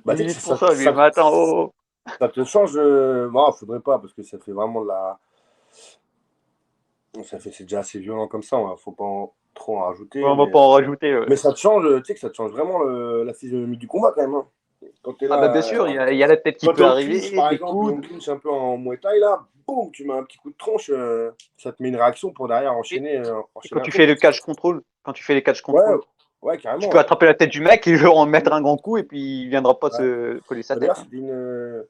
Bah, Il tu sais que milite pour ça, lui. Mais attends, oh. ça te change. Non, faudrait pas, parce que ça fait vraiment de la. C'est déjà assez violent comme ça, hein, faut pas trop en rajouter, On va pas en rajouter. mais ça te change, tu sais que ça te change vraiment la physionomie du combat quand même, hein. Quand tu es Ah bah bien là, sûr, il y a la tête qui quand tu es peut au clinch, arriver, par des exemple, au coudes. clinch un peu en Muay Thai, là, boum, tu mets un petit coup de tronche, ça te met une réaction pour derrière Et, et enchaîner quand un tu fais coup. le catch control, Ouais, control, ouais, tu peux carrément. attraper la tête du mec et en mettre un grand coup et puis il viendra pas Ouais. se coller sa Bah, tête. d'ailleurs, Hein.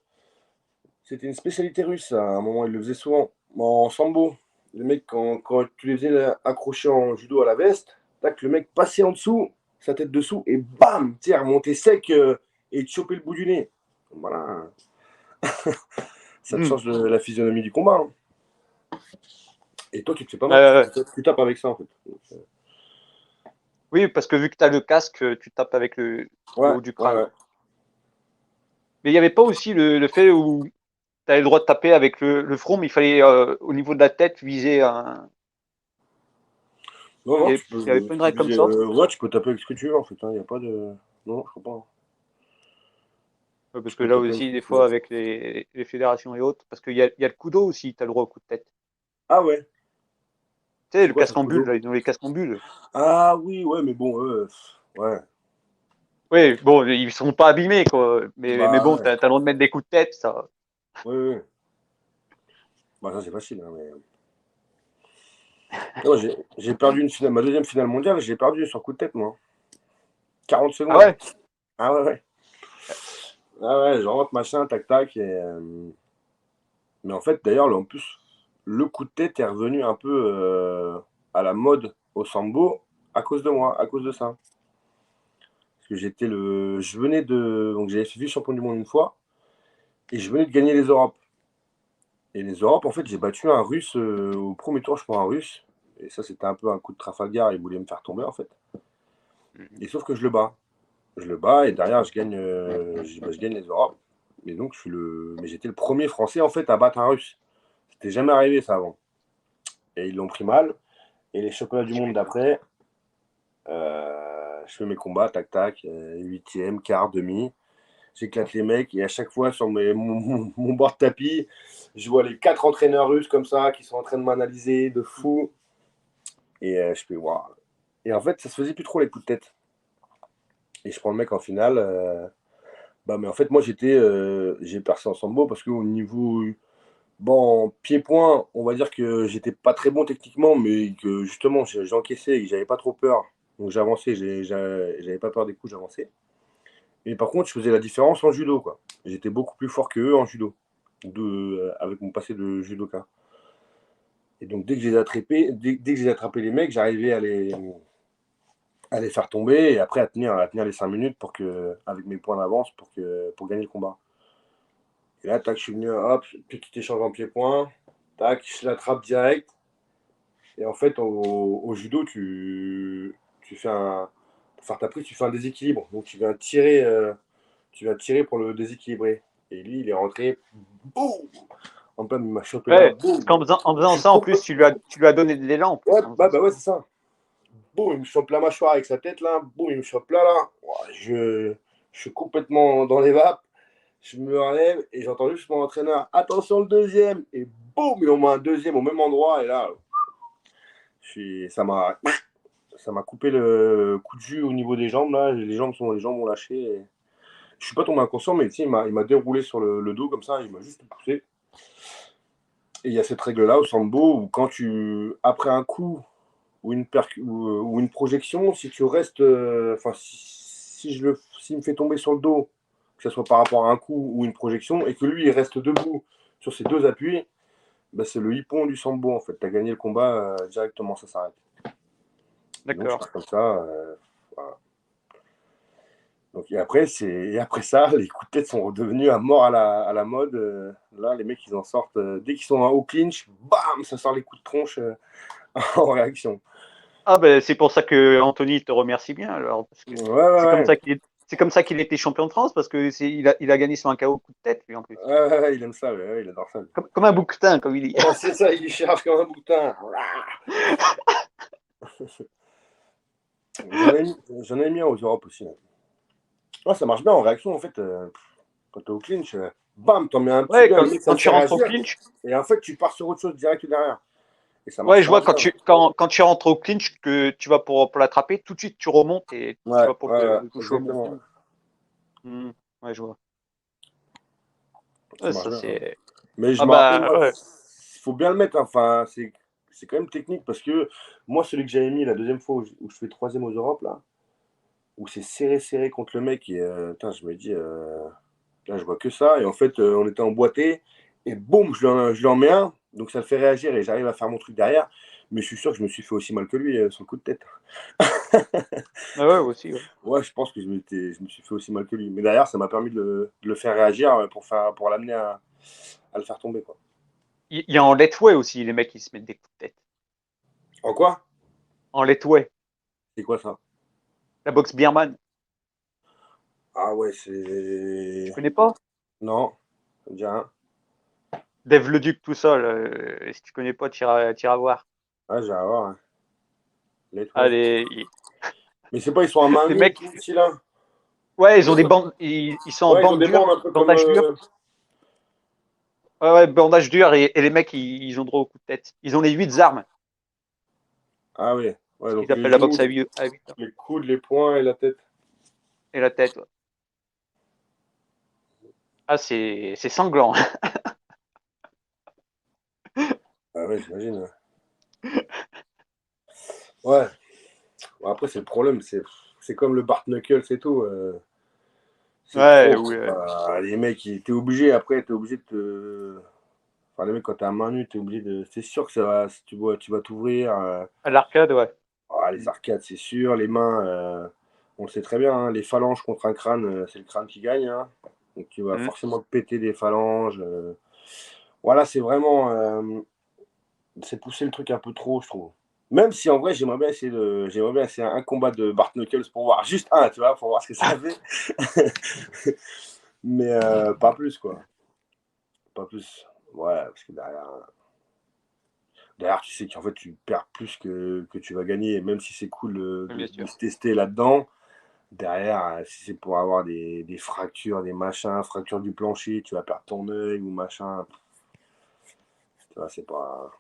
c'était une spécialité russe, ça. À un moment, ils le faisaient souvent. En sambo, le mec, quand tu les faisais accrocher en judo à la veste, tac, le mec passait en dessous, sa tête dessous, et bam, tu sais, remonter sec et te choper le bout du nez. Voilà, ça te Hmm. change la physionomie du combat. Hein. Et toi, tu te fais pas mal, Ouais. tu tapes avec ça, en fait. Donc, Oui, parce que vu que tu as le casque, tu tapes avec le ouais, haut du ouais, crâne. ouais. Mais il n'y avait pas aussi le fait où tu avais le droit de taper avec le front, mais il fallait au niveau de la tête viser un. Non, Il non, n'y avait pas une règle comme ça. ouais, tu peux taper avec ce que tu veux, en fait. Il n'y a pas de. Non, je crois pas. Parce Tu que peux là taper avec aussi, ce que des tu veux. fois, avec les fédérations et autres, parce qu'il y a le coudo aussi, tu as le droit au coup de tête. Ah ouais, Tu sais, c'est le quoi, ça casque te en coûte bulle, d'eau? là, ils ont les casques en bulle. Ah oui, ouais, mais bon, ouais. Oui, bon, ils sont pas abîmés, quoi. Mais Bah bon, ouais, t'as le droit de mettre des coups de tête, ça. ouais, ouais. Bah ça, c'est facile. Hein, mais... Non, j'ai perdu une finale, ma deuxième finale mondiale, j'ai perdu sur coup de tête, moi. 40 Ah secondes. ouais? Ah ouais, ouais. Ah ouais, je rentre, machin, tac, tac. Mais en fait, d'ailleurs, là, en plus, le coup de tête est revenu un peu à la mode au sambo à cause de moi, à cause de ça. Parce que je venais de, donc j'avais fait vice-champion du monde une fois, et je venais de gagner les Europes. Et les Europes, en fait, j'ai battu un Russe au premier tour, je prends un Russe. Et ça, c'était un peu un coup de Trafalgar, il voulait me faire tomber, en fait. Et sauf que je le bats. Je le bats, et derrière, je gagne les Europes. Et donc, mais j'étais le premier Français, en fait, à battre un Russe. C'était jamais arrivé, ça, avant. Et ils l'ont pris mal. Et les championnats du monde d'après, je fais mes combats, tac, tac, huitième, quart, demi. J'éclate les mecs, et à chaque fois, sur mon bord de tapis, je vois les 4 entraîneurs russes comme ça, qui sont en train de m'analyser de fou. Et je fais, waouh. Et en fait, ça se faisait plus trop les coups de tête. Et je prends le mec en finale. Bah, mais en fait, moi, j'ai percé en sambo parce qu'au niveau, bon, pied-point, on va dire que j'étais pas très bon techniquement, mais que justement, j'ai encaissé et que j'avais pas trop peur. Donc j'avançais, j'avais pas peur des coups, j'avançais. Et par contre, je faisais la différence en judo, quoi. J'étais beaucoup plus fort que eux en judo, avec mon passé de judoka. Et donc, dès que j'ai attrapé, dès que j'ai attrapé les mecs, j'arrivais à les faire tomber et après à tenir les 5 minutes avec mes points d'avance pour gagner le combat. Et là, tac, je suis venu, hop, petit échange en pied-point, tac, je l'attrape direct. Et en fait, au judo, tu fais pour faire ta prise, tu fais un déséquilibre. Donc tu viens tirer pour le déséquilibrer. Et lui, il est rentré, boum, en plein, il m'a chopé là, Ouais, boum. parce qu'en Je faisant suis ça, en plus, complètement. tu lui as donné de l'élan, en plus, Ouais, en faisant bah ça. ouais, c'est ça. Boum, il me chope la mâchoire avec sa tête là, boum, il me chope là, là. Ouais, je suis complètement dans les vapes. Je me relève et j'entends juste mon entraîneur, attention le deuxième. Et boum, il en met un deuxième au même endroit. Et là, ça m'a coupé le coup de jus au niveau des jambes. Là. Les jambes ont lâché. Et... Je suis pas tombé inconscient, mais il m'a déroulé sur le dos comme ça. Il m'a juste poussé. Et il y a cette règle-là au sambo où après un coup ou une projection, si tu restes, enfin, s'il me fait tomber sur le dos, que ce soit par rapport à un coup ou une projection, et que lui, il reste debout sur ses deux appuis, bah, c'est le hippon du sambo, en fait. Tu as gagné le combat directement, ça s'arrête. Et donc, je D'accord. fais comme ça. Voilà. Donc, et après ça, les coups de tête sont redevenus à mort à la mode. Là, les mecs, ils en sortent. Dès qu'ils sont au clinch, bam, ça sort les coups de tronche en réaction. Ah ben c'est pour ça que Anthony te remercie bien alors parce que Ouais, ouais, ouais. c'est comme ça qu'il était champion de France parce que il a gagné sur un KO coup de tête lui en plus. Ouais, ouais, ouais, il aime ça, ouais, il adore ça. Comme un bouquetin comme il dit. Oh, c'est ça, il cherche comme un boutin. J'en ai mis un aux Europes aussi. Hein. Ouais, ça marche bien en réaction, en fait. Quand t'es au clinch, bam, t'en mets un petit Ouais, bien, le mec, ça quand le tu fait rentres au réagir. clinch, Et en fait, tu pars sur autre chose direct derrière. Et ouais, je ça vois marche bien. quand tu rentres au clinch que tu vas pour l'attraper, tout de suite tu remontes et tu Ouais, vas pour ouais, ouais, le toucher au bon. exactement. Hmm. Ouais, je vois. Ça Ouais, marche ça bien. Hein. c'est. Mais je Ah me rappelle, bah moi, ouais. il faut bien le mettre. Hein. Enfin, c'est quand même technique parce que moi, celui que j'avais mis la deuxième fois où je fais troisième aux Europes, là, où c'est serré contre le mec, et putain, je me dis, là, je vois que ça. Et en fait, on était emboîté, et boum, je lui en mets un. Donc ça le fait réagir et j'arrive à faire mon truc derrière. Mais je suis sûr que je me suis fait aussi mal que lui sur le coup de tête. Ah ouais, aussi. Ouais. Ouais, je pense que je me suis fait aussi mal que lui. Mais derrière, ça m'a permis de le faire réagir pour l'amener à le faire tomber. Quoi. Il y a en Letway aussi les mecs qui se mettent des coups de tête. En quoi? En Letway, C'est quoi ça? la boxe birmane. Ah ouais, Tu c'est. connais pas? Non, ça me dit rien. Dave le Duc tout seul. Si tu connais pas, t'iras voir. Ah, j'ai à voir. Hein. Letway. Allez, Mais c'est pas, ils sont à main les nue et mecs, tout, ici, là? ouais, ils ont des bandes, ils sont en Ouais, ils ont bande des bandes dure, un peu comme. bandage dur. Ouais, ouais, bandage dur et les mecs, ils ont droit au coup de tête. Ils ont les 8 armes, Ah oui. Ouais, ce donc qu'ils les appellent la boxe genoux, à 8 armes. les coudes, les poings et la tête. Et la tête, ouais. Ah, c'est sanglant. Ah ouais, j'imagine. Ouais. Bon, après, c'est le problème. C'est comme le Bart Knuckles et tout. C'est Ouais, trop. ouais. Les mecs, t'es obligé, après, t'es obligé de te. Enfin, les mecs, quand t'es à main nue, t'es obligé de. C'est sûr que ça va, si tu vas t'ouvrir. À l'arcade, ouais. Les arcades, c'est sûr. Les mains, on le sait très bien. Hein, les phalanges contre un crâne, c'est le crâne qui gagne. Hein. Donc, tu vas Mhm. forcément te péter des phalanges. Voilà, c'est vraiment. C'est pousser le truc un peu trop, je trouve. Même si en vrai, j'aimerais bien essayer un combat de Bart Knuckles pour voir juste un, tu vois, pour voir ce que ça fait. Mais pas plus, quoi. Pas plus. Ouais, parce que derrière tu sais qu'en fait, tu perds plus que tu vas gagner. Et même si c'est cool Bien de sûr. se tester là-dedans, derrière, si c'est pour avoir des fractures, des machins, fractures du plancher, tu vas perdre ton œil ou machin. Tu vois, c'est pas.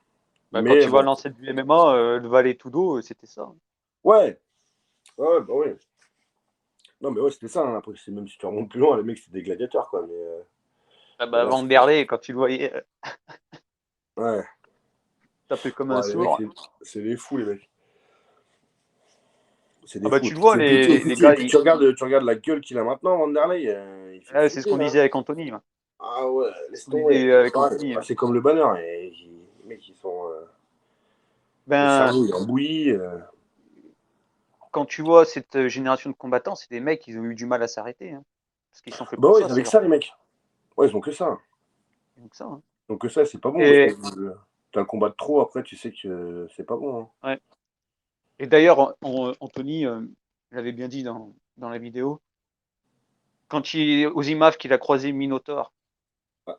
Bah, quand Mais tu vois bon, l'ancêtre du MMA, le Valet Tudo, c'était ça. ouais, ouais, bah ouais. Non, mais ouais, c'était ça. Hein. Après, même si tu remontes plus loin, les mecs, c'était des gladiateurs, quoi. Ah Mais bah, là, Vanderlei, quand tu le voyais ouais, taper comme un ouais, les mecs, sourd. c'est des fous, les mecs. C'est Ah des bah, fous. Et tu le puis, vois, les et gars, puis tu regardes la gueule qu'il a maintenant, Vanderlei. Il fait c'est ce flipper, qu'on là. disait avec Anthony. Ouais. Ah ouais, C'est ce laisse qu'on tomber. disait C'est avec pareil. Anthony. Ah, Ouais. c'est comme le banner. Les mecs, ils sont. Le Ben, cerveau, il est en bouillie. quand tu vois cette génération de combattants, c'est des mecs qui ont eu du mal à s'arrêter. Hein, parce qu'ils sont faits Bah pour ouais, ça, ils c'est avec leur ça, les mecs. Ouais, ils ont que ça. donc ça. Hein. Donc que ça, c'est pas bon parce que Et, t'as le combat de trop, après, tu sais que c'est pas bon. Hein. ouais. Et d'ailleurs, Anthony l'avait bien dit dans la vidéo, quand aux images qu'il a croisé Minotaur,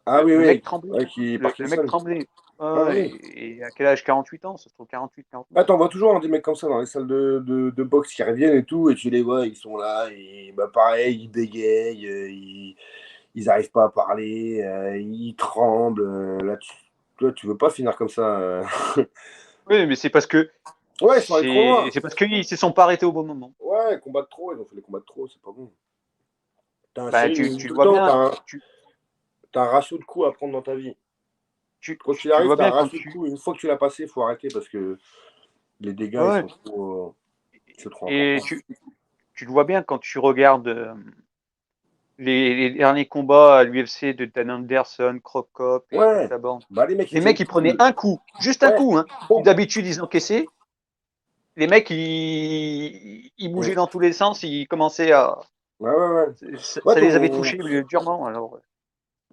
Ah oui, le mec oui, tremblait. ouais, qui est Le mec Parkinson. tremblait. Ah Ouais, oui. et à quel âge? 48 ans, ça se trouve 48, 49. Ah, t'en vois toujours hein, des mecs comme ça dans les salles de boxe qui reviennent et tout, et tu les vois, ils sont là, et bah pareil, ils bégayent, ils arrivent pas à parler, ils tremblent. Là, toi, tu veux pas finir comme ça. Oui, mais c'est parce que Ouais, ils sont allés trop loin. c'est parce qu'ils se sont pas arrêtés au bon moment. Ouais, combat de trop, ils ont fait les combats de trop, c'est pas bon. Bah, tu Tout le le vois temps, bien, t'as un ratio de coups à prendre dans ta vie. Quoi qu'il tu le arrive, vois t'as un bien quand ratio de coups. Une fois que tu l'as passé, il faut arrêter parce que les dégâts, ils ouais, sont trop, c'est trop et important. tu le vois bien quand tu regardes les derniers combats à l'UFC de Dan Anderson, Croc Cop et toute Ouais, la bande. bah les mecs, ils Les tiennent mecs, ils prenaient plus. un coup, juste un Ouais, coup, hein. bon. D'habitude, ils encaissaient. Les mecs, ils Mm. bougeaient dans tous les sens, ils commençaient à. Ouais, ouais, ouais. Ouais, Ça les avait touchés durement. Alors,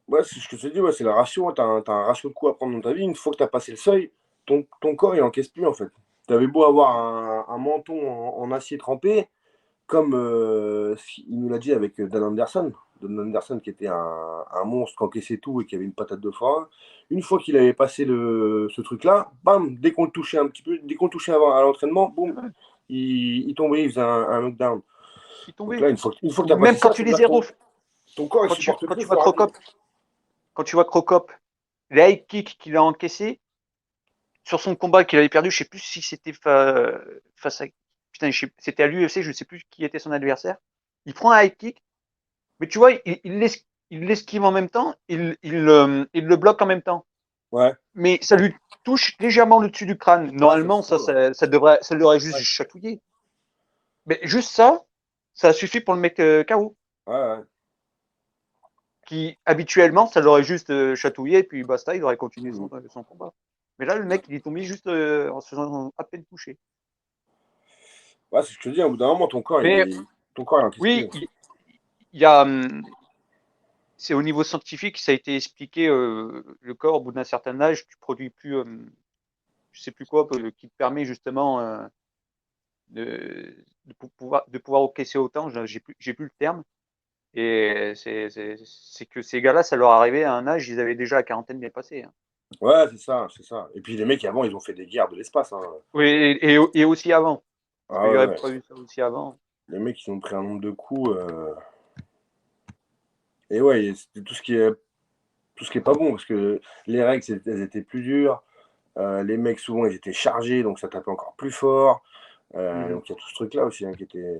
ouais, c'est ce que je te dis, ouais, c'est le ratio. Hein. T'as un ratio de coups à prendre dans ta vie. Une fois que t'as passé le seuil, ton corps, il encaisse plus, en fait. T'avais beau avoir un menton en acier trempé, comme il nous l'a dit avec Dan Anderson. Dan Anderson qui était un monstre qui encaissait tout et qui avait une patate de forain. Une fois qu'il avait passé ce truc-là, bam, dès qu'on le touchait un petit peu, dès qu'on le touchait avant, à l'entraînement, boum, il tombait, il faisait un knockdown. ils Donc tombaient. là, une fois que tu as passé Même quand ça, tu c'est-à-dire les que héros, ton corps, il supporte quand plus, il tu vois faut arrêter. Crocop, quand tu vois Crocop, les high kicks qu'il a encaissés sur son combat qu'il avait perdu, je sais plus si c'était face à. Putain, c'était à l'UFC, je sais plus qui était son adversaire. Il prend un high kick, Mais tu vois, il l'esquive en même temps, il le bloque en même temps. Ouais. Mais ça lui touche légèrement le dessus du crâne. Ouais, ça Normalement, se sauve. ça devrait juste Ouais. chatouiller. Mais juste ça suffit pour le mec KO. Ouais, ouais. Qui, habituellement, ça l'aurait juste chatouillé, puis basta, il aurait continué Mhm. son combat. Mais là, le mec, il est tombé juste en se faisant à peine toucher. Ouais, c'est ce que je te dis, au bout d'un moment, Mais ton corps, il en oui, plus. il y a, c'est au niveau scientifique, ça a été expliqué, le corps, au bout d'un certain âge, tu produis plus, je sais plus quoi, qui te permet justement de pouvoir encaisser autant, j'ai plus le terme. Et c'est que ces gars-là, ça leur arrivait à un âge, ils avaient déjà la quarantaine dépassée. Hein. Ouais, c'est ça, c'est ça. Et puis les mecs, avant, ils ont fait des guerres de l'espace. Hein. Oui, et aussi avant. Parce Ah qu'il n'y ouais, aurait ouais. pas eu ça aussi avant. Les mecs, ils ont pris un nombre de coups. Et ouais, et c'était tout ce qui est pas bon, parce que les règles, elles étaient plus dures. Les mecs, souvent, ils étaient chargés, donc ça tapait encore plus fort. Mhm. Donc il y a tout ce truc-là aussi hein, qui était.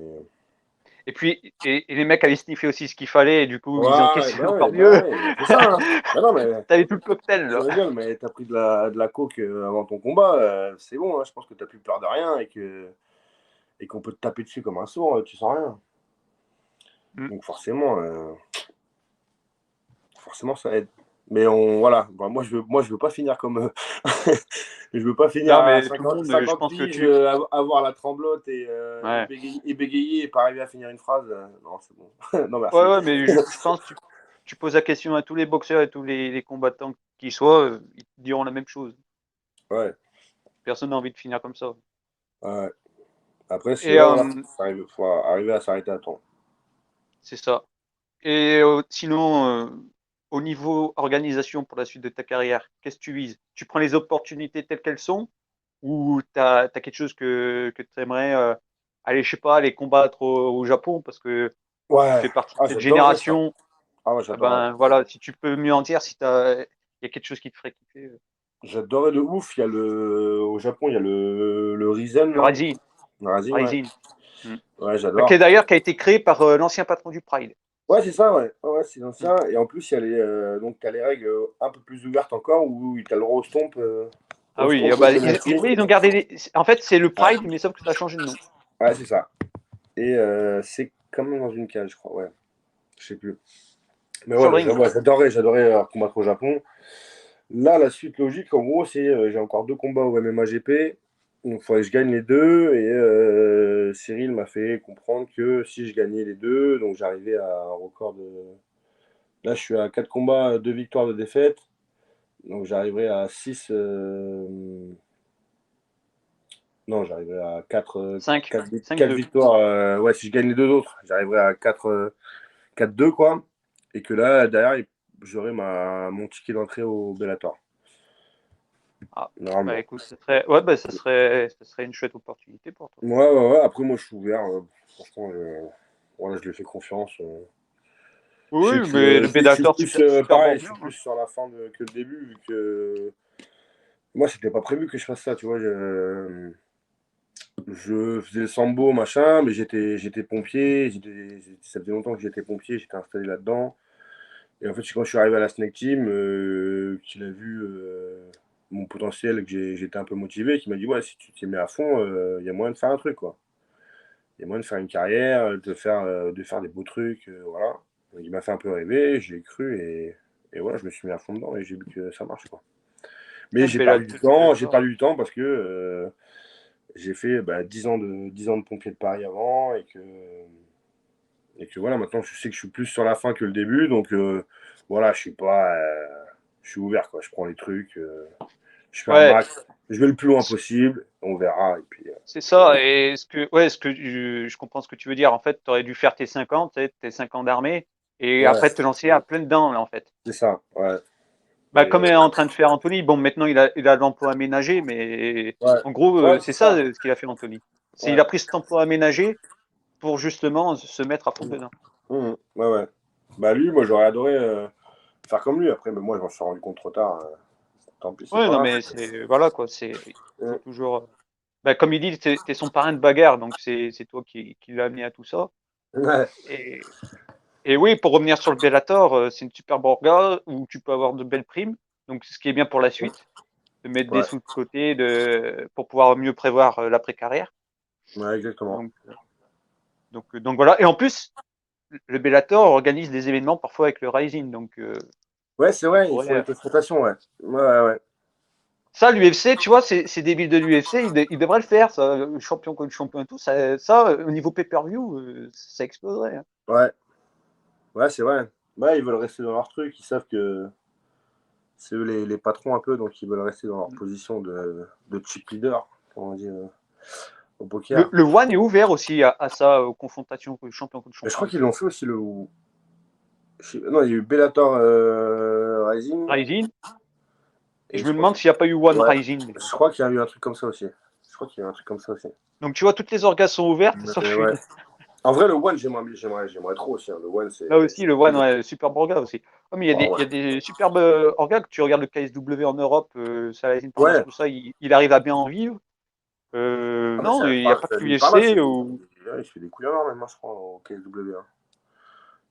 Et puis, et les mecs avaient sniffé aussi ce qu'il fallait, et du coup, ils Ouais, encaissaient encore mieux. bah c'est ça. Hein. Bah non, mais T'avais tout le cocktail, tu là. rigoles, mais t'as pris de la coke avant ton combat, c'est bon, hein, je pense que t'as plus peur de rien et qu'on peut te taper dessus comme un sourd, tu sens rien. Mm. Donc forcément ça aide. Mais voilà, bah, moi je veux pas finir comme je veux pas finir Non, à mais tout le 50, monde, je 50 pense que piges, avoir la tremblote Ouais. et bégayer et pas arriver à finir une phrase. Non, c'est bon. Non, Ouais, merci. ouais, mais je pense que tu poses la question à tous les boxeurs et tous les combattants qui soient, ils te diront la même chose. Ouais, Personne n'a envie de finir comme ça. ouais. Après, c'est Et ouais, voilà, faut arriver à s'arrêter à temps. c'est ça. Et sinon, au niveau organisation pour la suite de ta carrière, qu'est-ce que tu vises? Tu prends les opportunités telles qu'elles sont ou tu as quelque chose que tu aimerais aller, je sais pas, aller combattre au Japon parce que tu Ouais, fais partie de ah, cette j'adorerais ça. génération. Ah ouais, Ah j'adorerais. ben voilà, si tu peux mieux en dire, si il y a quelque chose qui te ferait kiffer. J'adorais de ouf. Au Japon, il y a le Risen, Le là. Rising. Le Rising, ouais. Rising. Mm. Ouais, Bah, qui est j'adore. d'ailleurs qui a été créé par l'ancien patron du Pride. Ouais, c'est ça, ouais. Ouais, ouais, c'est Mm. l'ancien. Et en plus, il y a donc, t'as les règles un peu plus ouvertes encore où t'as le droit Ah au oui, stomp, au bah, penalty. oui, ils ont gardé. En fait, c'est le Ouais, Pride, mais sauf que ça a changé de nom. ouais, c'est ça. Et c'est quand même dans une cage, je crois, ouais. Je sais plus. Mais Sur le ouais, ring. j'adorais combattre au Japon. Là, la suite logique, en gros, c'est j'ai encore 2 combats au MMA GP. Donc, il faudrait que je gagne les deux. Et Cyril m'a fait comprendre que si je gagnais les deux, donc j'arrivais à un record de. Là, je suis à 4 combats, 2 victoires, de défaites. Donc, j'arriverai à 6. Non, j'arriverai à 4, 5. 4 5-2. victoires. Ouais, si je gagne les deux autres, j'arriverai à 4-2, quoi. Et que là, derrière, j'aurai mon ticket d'entrée au Bellator. Ah, bah Normalement. écoute, ouais, bah, ça serait une chouette opportunité pour toi. Ouais, ouais, ouais. Après, moi, je suis ouvert. Franchement, voilà, je lui fais confiance. Je sais Oui, que mais le je suis Bellator, plus super pareil, bon je bien. suis plus Hein. sur la fin que le début, vu que moi, c'était pas prévu que je fasse ça, tu vois. Je faisais le sambo, machin, mais j'étais pompier. Ça faisait longtemps que j'étais pompier, j'étais installé là-dedans. Et en fait, quand je suis arrivé à la Snake Team, qu'il a vu mon potentiel, que j'étais un peu motivé, qui m'a dit, ouais, si tu t'y mets à fond, il y a moyen de faire un truc, quoi. Il y a moyen de faire une carrière, de faire des beaux trucs, voilà. Donc, il m'a fait un peu rêver, j'y ai cru et voilà, je me suis mis à fond dedans et j'ai vu que ça marche, quoi. Mais Ah, j'ai perdu du temps parce que j'ai fait 10 ans de pompier de Paris avant et que voilà, maintenant je sais que je suis plus sur la fin que le début, donc voilà, je suis ouvert, quoi. Je prends les trucs, je fais un Ouais, max, je vais le plus loin possible, on verra et puis c'est voilà. ça. Et ce que je comprends ce que tu veux dire. En fait, tu aurais dû faire tes 5 ans, tes 5 ans d'armée, et Ouais, après te lancer à plein dedans, là, en fait. c'est ça, ouais. Bah, Et, comme est en train de faire Anthony, bon, maintenant il a de l'emploi aménagé, mais ouais, en gros, ouais, c'est c'est ça ça. ce qu'il a fait Anthony. C'est il Ouais. a pris cet emploi aménagé pour justement se mettre à fond dedans. Ouais, ouais. Bah lui, moi j'aurais adoré faire comme lui. Après, mais moi je m'en suis rendu compte trop tard. Tant pis, c'est Ouais, pas non, grave. mais c'est voilà quoi, c'est Mm. toujours. Bah, comme il dit, t'es son parrain de bagarre, donc c'est toi qui l'a amené à tout ça. Ouais. Et Et oui, pour revenir sur le Bellator, c'est une super borga où tu peux avoir de belles primes. Donc, ce qui est bien pour la suite, de mettre des Ouais, sous de côté pour pouvoir mieux prévoir l'après-carrière. ouais, exactement. Donc voilà. Et en plus, le Bellator organise des événements parfois avec le Rising. Donc, Ouais, c'est il vrai, ils font des pourrait. confrontations, ouais. Ouais, ouais. Ça, l'UFC, tu vois, c'est débile de l'UFC, il devrait le faire, ça, champion contre champion et tout. Ça au niveau pay-per-view, ça exploserait. Hein. Ouais, ouais, c'est vrai. Ouais, ils veulent rester dans leur truc, ils savent que c'est eux les patrons un peu, donc ils veulent rester dans leur position de chip leader, comme on dit au poker. Le One est ouvert aussi à ça, aux confrontations champion contre Mais je crois champion. qu'ils l'ont fait aussi Non, il y a eu Bellator Rising. Rising. Et Et je je me crois demande s'il n'y a pas eu One ouais, Rising. je crois qu'il y a eu un truc comme ça aussi. Je crois qu'il y a eu un truc comme ça aussi. Donc tu vois, toutes les orgas sont ouvertes, Mais sauf ouais. une. En vrai, le One, j'aimerais trop aussi. Hein. Le One, Là aussi, le One, cool. ouais, superbe orga aussi. Oh, mais Oh, il y ouais. a des superbes orgas que tu regardes le KSW en Europe, Saladin Partners, Ouais. tout ça, il arrive à bien en vivre. Ah, mais Non, il n'y a pas que ça ligne par là, l'UFC ou. il se fait des couilles en or, même, moi, je crois, au KSW. Hein.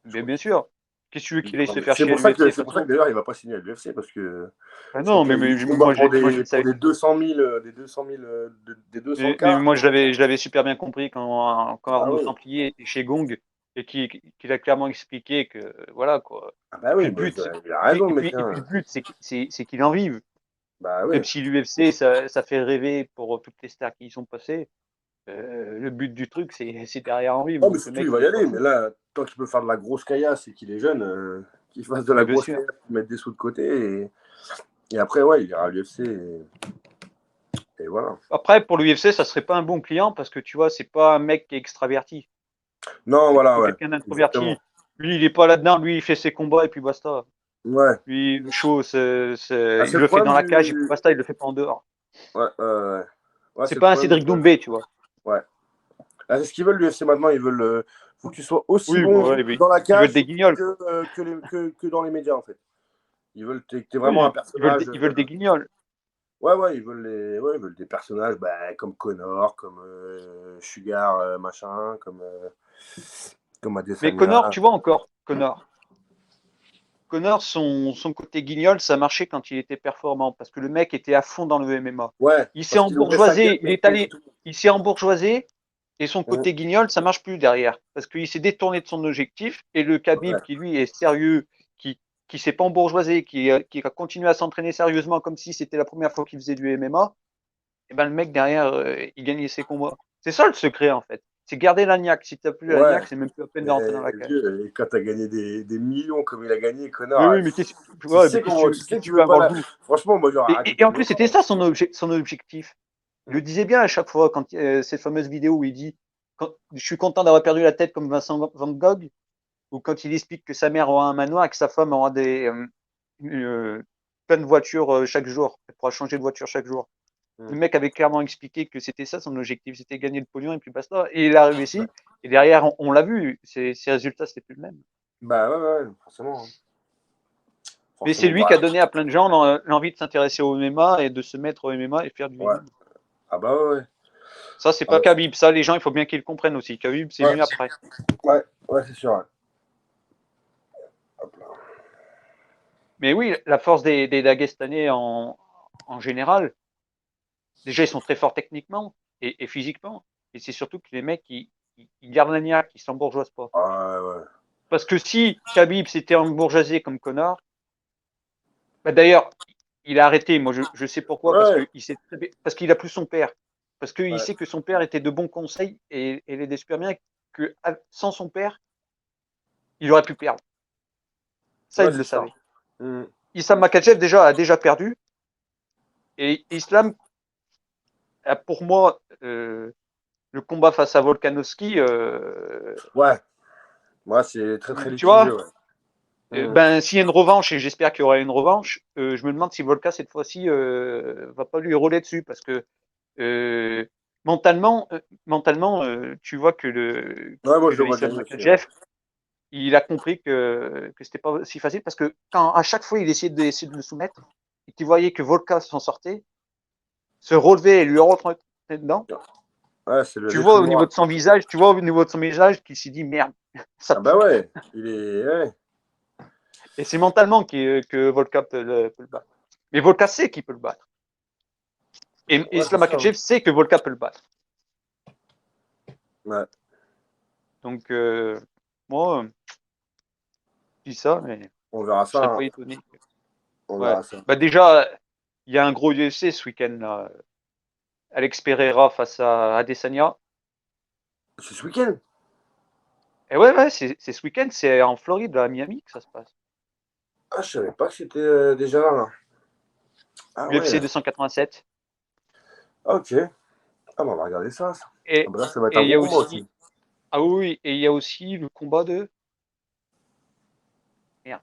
Je Mais crois bien qu'il sûr. Qu'est-ce que tu veux qu'il aille se faire C'est chier à pour ça l'UFC de que, toute façon? d'ailleurs, il va pas signer à l'UFC parce que Ah je crois non, qu'il combat moi, moi, je le pour savais. des 200 000, des 200 Mais k. moi, je l'avais super bien compris quand Ah Arnaud oui, Templier était chez Gong et qu'il a clairement expliqué que, voilà, quoi. ah bah Et puis oui, le bah, but, il a raison, mec. et puis Hein. le but, c'est qu'il en vive. Bah Même oui. si l'UFC, ça fait rêver pour toutes les stars qui y sont passées, le but du truc, c'est derrière en vivre. Oh, mais Donc le surtout, il mec, va il y est pas aller. Mais fou. là, tant qu'il peut faire de la grosse caillasse et qu'il est jeune, qu'il fasse de la Mais bien grosse sûr. caillasse, mettre des sous de côté. Et après, ouais, il ira à l'UFC. Et voilà. Après, pour l'UFC, ça serait pas un bon client parce que tu vois, c'est pas un mec qui est extraverti. Non, C'est voilà, plutôt ouais. quelqu'un d'introverti. Exactement. Lui, il est pas là-dedans. Lui, il fait ses combats et puis basta. Ouais. Lui, le show, Ah, il c'est le le fait problème dans la cage et puis du. basta, il le fait pas en dehors. Ouais, ouais. Ouais, C'est c'est le pas un problème. Cédric Doumbé, tu vois. Ouais. Ah, c'est ce qu'ils veulent, l'UFC maintenant. Ils veulent. Faut que tu sois aussi Oui, bon bon, ouais, mais dans la ils veulent des cage guignols, quoi. que dans les médias, en fait. Ils veulent que tu vraiment un Oui, personnage. ils veulent des guignols. Ouais, ouais, ils veulent des personnages comme Connor, comme Sugar, machin, comme Mais Connor, Adesanya. tu vois encore, Connor, son côté guignol, ça marchait quand il était performant parce que le mec était à fond dans le MMA. Ouais, Il s'est parce qu'il ouvrait sa gueule embourgeoisé, pour tout. il s'est embourgeoisé et son Mmh. côté guignol, ça marche plus derrière parce qu'il s'est détourné de son objectif et le Ouais. Khabib qui lui est sérieux, qui s'est pas embourgeoisé, qui a continué à s'entraîner sérieusement comme si c'était la première fois qu'il faisait du MMA, et ben le mec derrière, il gagnait ses combats. C'est ça le secret en fait. C'est garder la niaque. Si t'as plus la Ouais. niaque, c'est même plus la peine de Mais rentrer dans la cage. vieux, et quand t'as gagné des millions comme il a gagné, Mais Connor, oui, mais ouais, mais tu sais qu'est-ce que que tu tu veux veux pas avoir le la. bout? Franchement, moi j'aurais arrêté Et depuis en plus, c'était longtemps. ça son objectif. Il le disait bien à chaque fois, quand cette fameuse vidéo où il dit je suis content d'avoir perdu la tête comme Vincent Van Gogh, ou quand il explique que sa mère aura un manoir et que sa femme aura plein de voitures chaque jour. Elle pourra changer de voiture chaque jour. Le Mm. mec avait clairement expliqué que c'était ça son objectif, c'était gagner le pognon et puis basta. Et il a réussi. Et derrière, on l'a vu, ses résultats, c'était plus le même. Bah ouais, ouais, forcément. Hein. Mais c'est Forcément, lui bah qui a donné à plein de gens l'envie de s'intéresser au MMA et de se mettre au MMA et faire du ouais. MMA. Ah bah ouais, ouais. Ça, c'est Ah pas bah, Khabib. Ça, les gens, il faut bien qu'ils le comprennent aussi. Khabib, c'est ouais, venu après. ouais, ouais, c'est sûr. Ouais. Hop là. Mais oui, la force des Dagestanais en général, déjà, ils sont très forts techniquement et physiquement. Et c'est surtout que les mecs, ils gardent la niaque, ils s'embourgeoisent pas. Ah ouais, ouais. Parce que si Khabib s'était embourgeoisé comme Connor, bah d'ailleurs, il a arrêté. Moi, je sais pourquoi. Ouais, Parce qu'il a plus son père. Parce qu'il ouais, sait que son père était de bons conseils et il est super bien que sans son père, il aurait pu perdre. Ça, ouais, il c'est le sûr. savait. Mm. Issam Makhachev a déjà perdu. Et Islam, pour moi, le combat face à Volkanovski, Ouais, moi c'est très très tu litigieux. vois, Ouais. Mm. ben s'il y a une revanche, et j'espère qu'il y aura une revanche, je me demande si Volka cette fois-ci va pas lui rouler dessus parce que euh, mentalement, tu vois Ouais, moi que je le le vois Islam gagner aussi. Ouais. Makhachev, il a compris que c'était pas si facile parce que quand à chaque fois il essayait de le soumettre et qu'il voyait que Volka s'en sortait, se relevait et lui rentrer dedans, Ouais, c'est le Tu vois au niveau défouloir. de son visage, qu'il s'est dit merde, ça Ah bah pue. ouais, il est. Ouais. Et c'est mentalement que Volka peut le battre. Mais Volka sait qu'il peut le battre. Et Ouais, c'est Islam ça. Hein. Makhachev sait que Volka peut le battre. Ouais, Donc, moi, je dis ça, mais on verra je serais ça. pas Hein. étonné. On Ouais. verra ça. Bah déjà, il y a un gros UFC ce week-end là. Alex Pereira face à Adesanya. C'est ce week-end? Et ouais, c'est ce week-end, c'est en Floride, à Miami, que ça se passe. Ah, je savais pas que c'était déjà là, là. Ah ouais. UFC 287. Ok. Ah bah on va regarder ça. Ça. Ah Et bah là, ça va être un et il y gros a combat aussi, aussi. ah oui, oui, et il y a aussi le combat de, merde.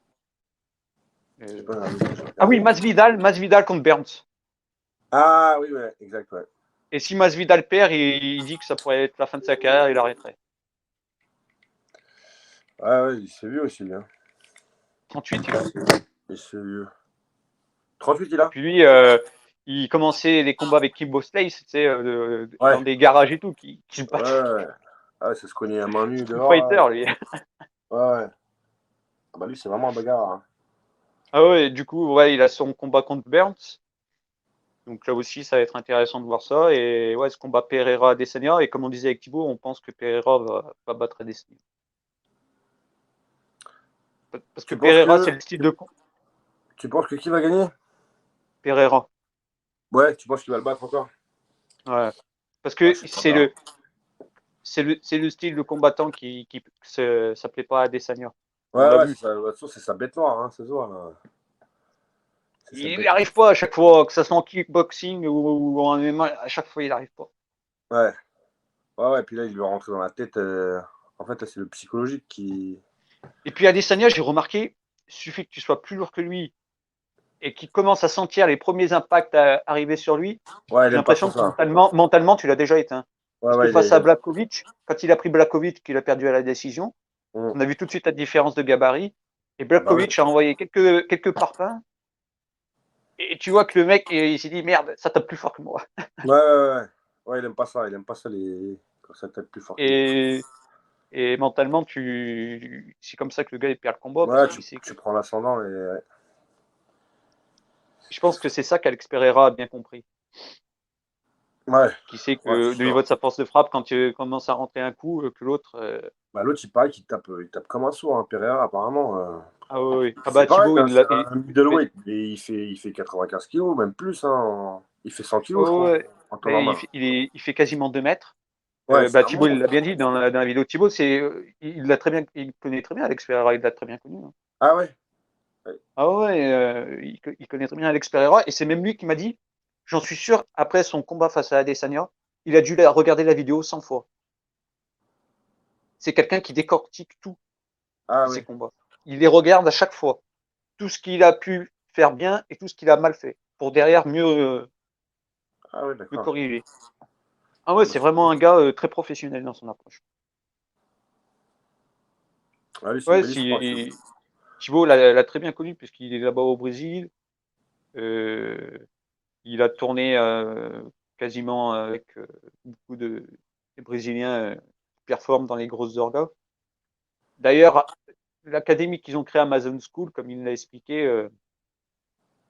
Je sais euh, pas, je vais ah oui, regarder. Masvidal contre Burns. Ah oui, ouais, exact, ouais. Et si Masvidal perd, il dit que ça pourrait être la fin de sa carrière, il arrêterait. Ouais, ouais, il s'est vu aussi, hein. 38, il a. Il s'est vu. 38, il Et a? puis lui, il commençait les combats avec Kimbo Slice, tu sais, Ouais. dans des garages et tout, qui se Ouais, battent. ouais. Ah, ça se cognait à main nue Street dehors, là. Fighter, lui. Ouais, ouais. Ah bah lui, c'est vraiment un bagarre. Hein. Ah ouais, du coup, ouais, il a son combat contre Burns. Donc là aussi, ça va être intéressant de voir ça. Et ouais, ce combat Pereira-Adesanya. Et comme on disait avec Thibaut, on pense que Pereira va battre Adesanya. Parce que Tu penses Pereira, c'est que le style de tu penses que qui va gagner? Pereira. Ouais, tu penses qu'il va le battre encore? Ouais. Parce Ah, que c'est pas grave. c'est le style de combattant qui ça plaît pas à Adesanya. On Ouais, l'a ouais, vu. c'est ça. De toute façon, c'est sa bête noire, hein, ça se voit, là. C'est sa Il n'y bête arrive noire. pas à chaque fois, que ça soit en kickboxing ou en MMA, à chaque fois, il n'arrive pas. Ouais. Ouais, ouais, puis là, il lui est rentré dans la tête. En fait, là, c'est le psychologique qui. Et puis Adesanya, j'ai remarqué, il suffit que tu sois plus lourd que lui et qu'il commence à sentir les premiers impacts arriver sur lui, Ouais, il j'ai aime pas trop l'impression que ça. mentalement, tu l'as déjà éteint. Ouais, Parce que ouais, face à Blachowicz, quand il a pris Blachowicz, qu'il a perdu à la décision, Hum. on a vu tout de suite la différence de gabarit. Et Ah bah ouais. Blachowicz a envoyé quelques parpaings. Et tu vois que le mec, il s'est dit merde, ça tape plus fort que moi. Ouais, ouais, ouais. Ouais, il aime pas ça. Il aime pas ça les. Quand ça tape plus fort que lui. Et, et mentalement, c'est comme ça que le gars il perd le combat parce Ouais, qu'il sait que. tu prends l'ascendant et. Ouais. Je pense que c'est ça qu'Alex Pereira a bien compris. Ouais, Qui sait ouais, que c'est de niveau sûr. de sa force de frappe, quand tu commences à rentrer un coup, que l'autre. Bah, l'autre, il paraît qu'il tape comme un sourd, hein, Pereira, apparemment. Ah oui, oui. Ah C'est bah pareil, Thibaut, hein, c'est il un mais, middleweight. Et il fait 95 kilos, même plus. Hein. Il fait 100 kilos, je oh, crois, ouais. en temps Mais normal. Il fait quasiment 2 mètres. Ouais, c'est Bah, un Thibaut, il l'a monstre. bien dit dans la vidéo. Thibaut, il l'a très bien, il connaît très bien Alex Pereira, il l'a très bien connu. Hein. Ah ouais? Ouais. Ah ouais, il connaît très bien Alex Pereira et c'est même lui qui m'a dit, j'en suis sûr, après son combat face à Adesanya, il a dû regarder la vidéo 100 fois. C'est quelqu'un qui décortique tout Ah de ses ouais. combats. Il les regarde à chaque fois, tout ce qu'il a pu faire bien et tout ce qu'il a mal fait, pour derrière Ah ouais, mieux d'accord. corriger. Ah ouais, Bah, c'est vraiment un gars très professionnel dans son approche. ah oui, c'est une Ouais, belle histoire. Ça. si Thibaut l'a très bien connu puisqu'il est là-bas au Brésil. Euh, il a tourné quasiment avec beaucoup de des Brésiliens qui performent dans les grosses orgas. D'ailleurs, l'académie qu'ils ont créée Amazon School, comme il l'a expliqué,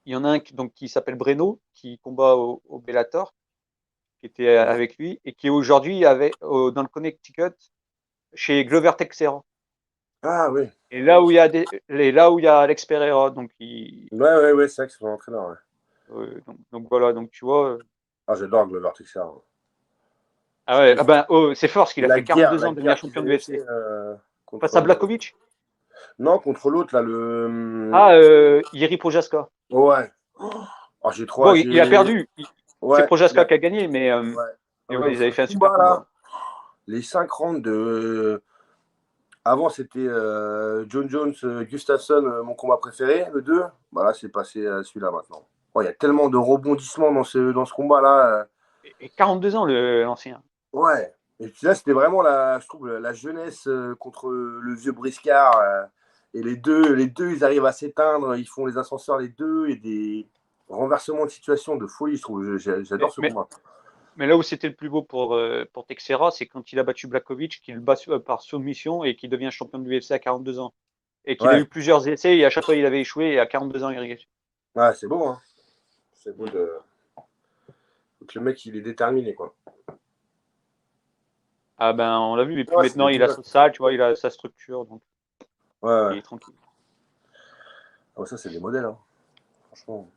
il y en a un qui s'appelle Breno, qui combat au Bellator, qui était Ouais. avec lui, et qui est aujourd'hui dans le Connecticut chez Glover Teixeira. Ah oui. Et là où il y a Alex Pereira, Ouais, ouais, ouais, c'est vrai que c'est son entraîneur. Ouais. donc voilà, donc tu vois. Ah, j'adore Glover Teixeira. Hein. Ah ouais, ah ben, oh, c'est fort, parce qu'il a fait La 42 ans de devenir guerre qu'ils champion de avaient fait UFC. Face à contre. Blachowicz. Non, contre l'autre, là, le. Ah, Jiri Projaska. Ouais. Oh, j'ai trop. Bon, il a perdu. C'est Ouais, Projaska qui a gagné, ouais. Ah mais ouais, ouais, non, ils ce avaient fait un super combat combat. là, les 5 rounds de. Avant, c'était John Jones, Gustafsson, mon combat préféré, le 2. Bah là, c'est passé à celui-là maintenant. Oh, il y a tellement de rebondissements dans ce combat-là. Et 42 ans, l'ancien. Ouais. Et puis là, c'était vraiment, je trouve, la jeunesse contre le vieux briscard. Et les deux, ils arrivent à s'éteindre. Ils font les ascenseurs, les deux, et des renversements de situation de folie, je trouve. J'adore ce Mais, combat. Mais là où c'était le plus beau pour Texera, c'est quand il a battu Blachowicz, qu'il le bat par soumission et qu'il devient champion de l'UFC à 42 ans. Et qu'il a Ouais, eu plusieurs essais et à chaque fois il avait échoué et à 42 ans il réussit. ouais, c'est beau, hein. C'est beau de. Donc, le mec, il est déterminé, quoi. Ah ben on l'a vu, et puis Ouais, c'est maintenant des il a beaux sa salle, tu vois, il a sa structure, donc Ouais, il ouais. est tranquille. Ah, ça, c'est des modèles, hein. Franchement.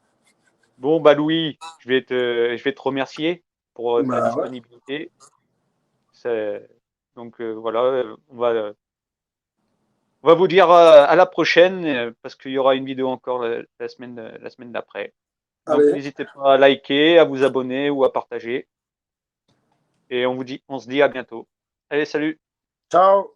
Bon bah Louis, je vais te remercier pour ta Bah ouais. disponibilité. Donc voilà, on va vous dire à la prochaine parce qu'il y aura une vidéo encore la semaine d'après. Donc Allez, n'hésitez pas à liker, à vous abonner ou à partager. Et on se dit à bientôt. Allez, salut! ciao!